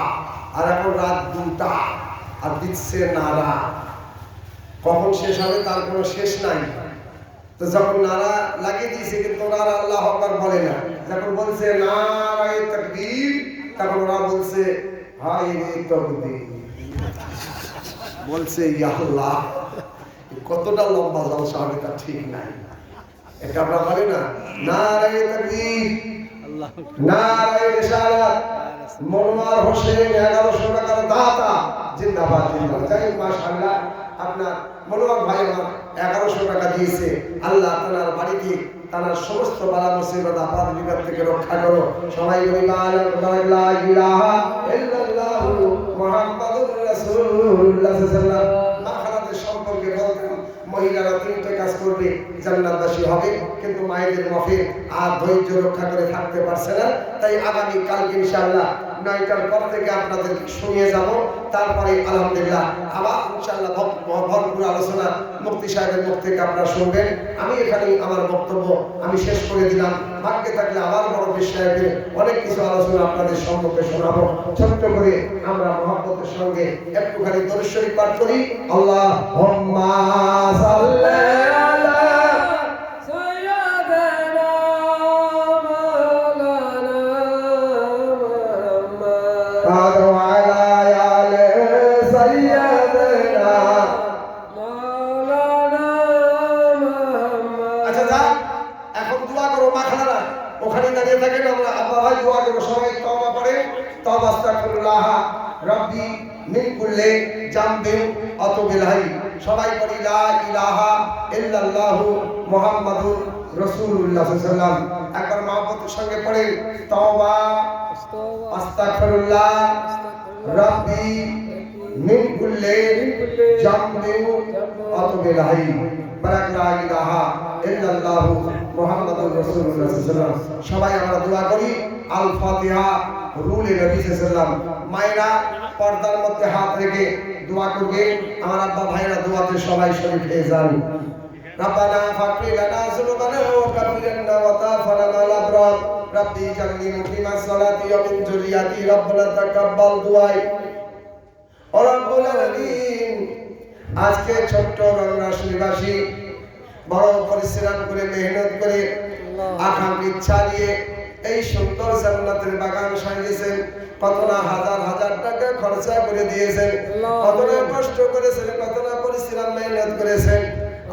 আর এখন রাত 2টা আর দিচ্ছে নারা। কখন শেষ হবে তার কোনো শেষ নাই। তো যখন নারা লাগিয়ে দিয়েছে কিন্তু ওরা আল্লাহু আকবার বলে না, যখন বলছে নারায়ে তাকবীর তখন ওরা বলছে হায় রে তাকবীর, বলছে ইয়া আল্লাহ। কতটা লম্বা জলসা হবে তা ঠিক নাই। এটা আমরা বলি না নারায়ে তাকবীর, নারায়ে রিসালাত, মনোয়ার হোসেন 1100 টাকার দাতা জিন্দাবাদ জিন্দাবাদ। যাই মাশাআল্লাহ, আপনার মনোয়ার ভাই আমার 1100 টাকা দিয়েছে। আল্লাহ তাআলার বাড়িতে তার সমস্ত বালা মুসিবত আপাত বিপদ থেকে রক্ষা করো। সবাই বলি লা ইলাহা ইল্লাল্লাহু মুহাম্মাদুর রাসূলুল্লাহ সাল্লাল্লাহু আলাইহি ওয়াসাল্লাম। মাখানাতের সম্পর্কে বলতাম মহিলারা 3টে কাজ করবে জান্নাতবাসী হবে, কিন্তু মায়েদের মাফে আর ধৈর্য রক্ষা করে থাকতে পারছে না। তাই আগামী কালকে ইনশাআল্লাহ 9টার পর থেকে আপনাদেরকে শুনিয়ে যাব। তারপরে আলহামদুলিল্লাহ আবার ইনশাআল্লাহ ভরপুর আলোচনা মুফতি সাহেবের মুখ থেকে আপনারা শুনবেন। আমি এখানেই আমার বক্তব্য আমি শেষ করে দিলাম। ভাগ্যে থাকলে আবার বড় বিষয়ে অনেক কিছু আলোচনা আপনাদের সম্মুখে শোনাবো। ছোট্ট করে আমরা মহব্বতের সঙ্গে একটুখানি দরুদ শরীফ পাঠ করি। আল্লাহুম্মা সাল্লি আলা ওখানে দাঁড়িয়ে থাকেন, আমরা আব্বা ভাই দোয়া করব। সবাই তওবা পড়ে, তওবা আস্তাগফিরুল্লাহ রাব্বি মিন কুল্লি জামবিন আতুবু ইলাইহি। সবাই পড়ি লা ইলাহা ইল্লাল্লাহু মুহাম্মাদুর রাসূলুল্লাহ সাল্লাল্লাহু আলাইহি ওয়াসাল্লাম। একবার মহব্বতের সঙ্গে পড়ে তওবা আস্তাগফিরুল্লাহ রাব্বি মিন কুল্লি জামবিন আতুবু ইলাইহি। বারাক লা ইলাহা ইল্লাল্লাহু মুহাম্মাদুর রাসূলুল্লাহ সাল্লাল্লাহু আলাইহি ওয়াসাল্লাম। সবাই আমরা দোয়া করি। আল ফাতিহা রুলে নবী সাল্লাল্লাহু আলাইহি ওয়াসাল্লাম। মায়েরা পর্দার মধ্যে হাত রেখে দোয়া করবে। আমার আব্বা ভাইরা দোয়াতে সবাই শরীক হয়ে যান। রব্বানা ফাগফির লানা যুনুবানা ওয়া কাফির আন্না ওয়া তাওফানা মা'আল আবরার রব্বি জান্নি মুকিমাস সালাতি ওয়া মিন যুররিয়াতি রব্বানা তাকাব্বাল দুআই। ও রব্বুল আলামিন, আজকে ছোট্ট রংরাশিবাসী বড় পরিশ্রম করে মেহনত করে আকাঙ্ক্ষা ইচ্ছা নিয়ে এই সুন্দর জান্নাতের বাগান সাজিয়েছেন। কত না হাজার হাজার টাকা খরচা করে দিয়েছেন, কত না কষ্ট করেছেন, কত না পরিশ্রম মেহনত করেছেন।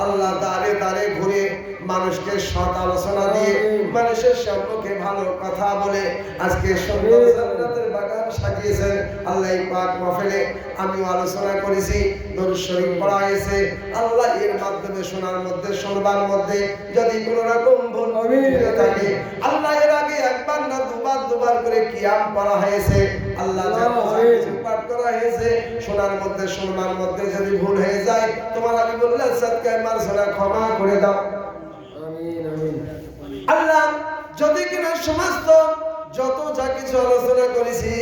আল্লাহ দাঁড়ে দাঁড়ে ঘুরে মানুষকে সৎ আলোচনা দিয়ে মানুষের সম্পর্কে ভালো কথা বলে আজকে সুন্দর জান্নাতের বাগান সাজিয়েছেন। আল্লাহ পাক মাহফিলে আমিও আলোচনা করেছি, দরুদ শরীফ পড়া হয়েছে। আল্লাহ এর মাধ্যমে শোনার মধ্যে শুনবার মধ্যে যদি কোনো রকম ভুল হয়ে থাকে, আল্লাহ এর আগে একবার না দুবার করে কিয়াম পড়া হয়েছে। আল্লাহ পাঠ করা হয়েছে, শোনার মধ্যে শুনবার মধ্যে যদি ভুল হয়ে যায়, তোমার আমি বললে সদকায়ে মারসালা ক্ষমা করে দাও। আমিন আমিন। আল্লাহ যদি কিনা সমস্ত যত যা কিছু আলোচনা করেছি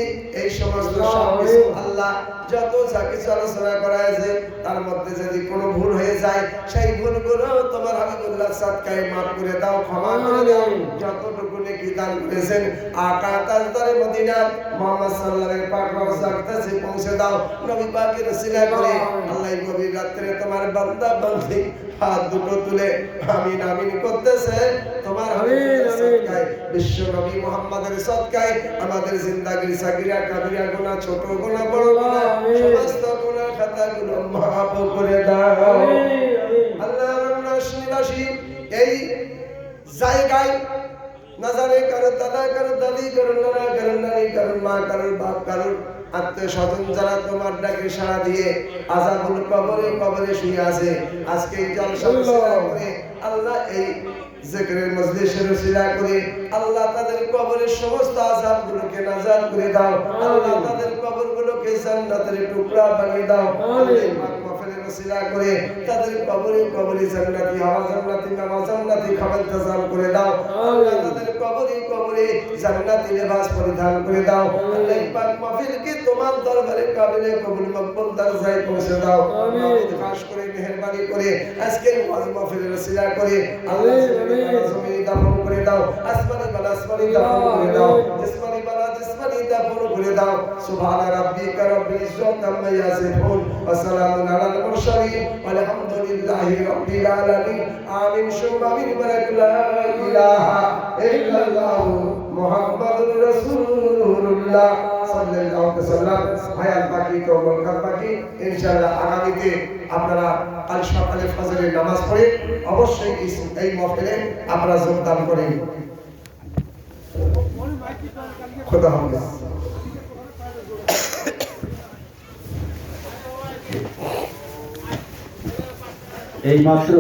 এই সমস্ত সবকিছু আল্লাহ যত যা কিছু আলোচনা করা হয়েছে তার মধ্যে যদি কোনো ভুল হয়ে যায়, সেই ভুলগুলো তোমার হাবিবুল্লাহ সদকায়ে মাফ করে দাও, ক্ষমা করে দাও। যতটুকু নেকি দান করেছেন আকা তাজদারে মদিনা মুহাম্মদ সাল্লাল্লাহু আলাইহি পাক রওজার কাছে পৌঁছে দাও। নবী পাকের ওসিলা করে আল্লাহ গভীর রাতে তোমার বান্দা বান্দি হাত দুটো তুলে আমিন আমিন করতেছে। তোমার হাবিব সদকায়ে বিশ্ব নবী মুহাম্মদের সদকায়ে আমাদের জিন্দেগির সাগীরা কাবিরা গুনাহ, ছোট গুনাহ, বড় গুনাহ, সমস্ত গুনাহ খাতাগুলো মাফ করে দাও। আল্লাহ রহমানুল্লাহি এই জায়গায় না জানে কারো দাদা, কারো দাদি, কারো নানা, কারো নানি, কারো মা, কারো বাপ, কারো আত্মীয় স্বজন যারা তোমার ডাকে সাড়া দিয়ে আযাবুল কবরে শুয়ে আছে, আজকে এই জলসা করে আল্লাহ এই জিকিরের মজলিসের ওসিলা করে আল্লাহ তাদের কবরের সমস্ত আযাবগুলোকে নাজাত করে দাও। আল্লাহ তাদের কবরগুলোকে জান্নাতের টুকরা বানিয়ে দাও। আল্লাহ পাক মাহফিলের ওসিলা করে তাদের কবরে কবরে জান্নাতি হাওয়া জান্নাতি নামাজ জান্নাতি খাবার ইন্তজাম করে দাও আল্লাহ তাদের কবরে কবরে জান্নাতি লিবাস পরিধান করে দাও আল্লাহ পাক মাহফিলকে তোমার দরবারে কাবিলে কবুল মকবুল দরজায় পৌঁছে দাও আমিন খাস করে মেহেরবানি করে আজকের ওয়াজ মাহফিলের ওসিলা করে আল্লাহ জমিনে দাফন করে দাও আসমানি বালা আসমানি দাফন করে দাও জিসমানি বালা জিসমানি দাফন করে দাও সুবহান রাব্বিকা রাব্বিল ইজ্জাতি আম্মা ইয়াসিফুন ওয়া সালামুন আলাল মুরসালিন ওয়ালহামদুলিল্লাহি রাব্বিল আলামিন আমিন সুম্মা আমিন বারাকাল্লা ইলাহা ইল্লাল্লাহু মুহাম্মাদুর রাসূলুল্লাহ সাল্লাল্লাহু আলাইহি ওয়াসাল্লাম হায়াত বাকি তো বরকত বাকি ইনশাআল্লাহ আগামীতে আপনারা কাল সকালে ফজরের নামাজ পড়ে অবশ্যই এই মাহফিলে আপনারা যোগদান করেন খোদা হাফেজ এই মাত্র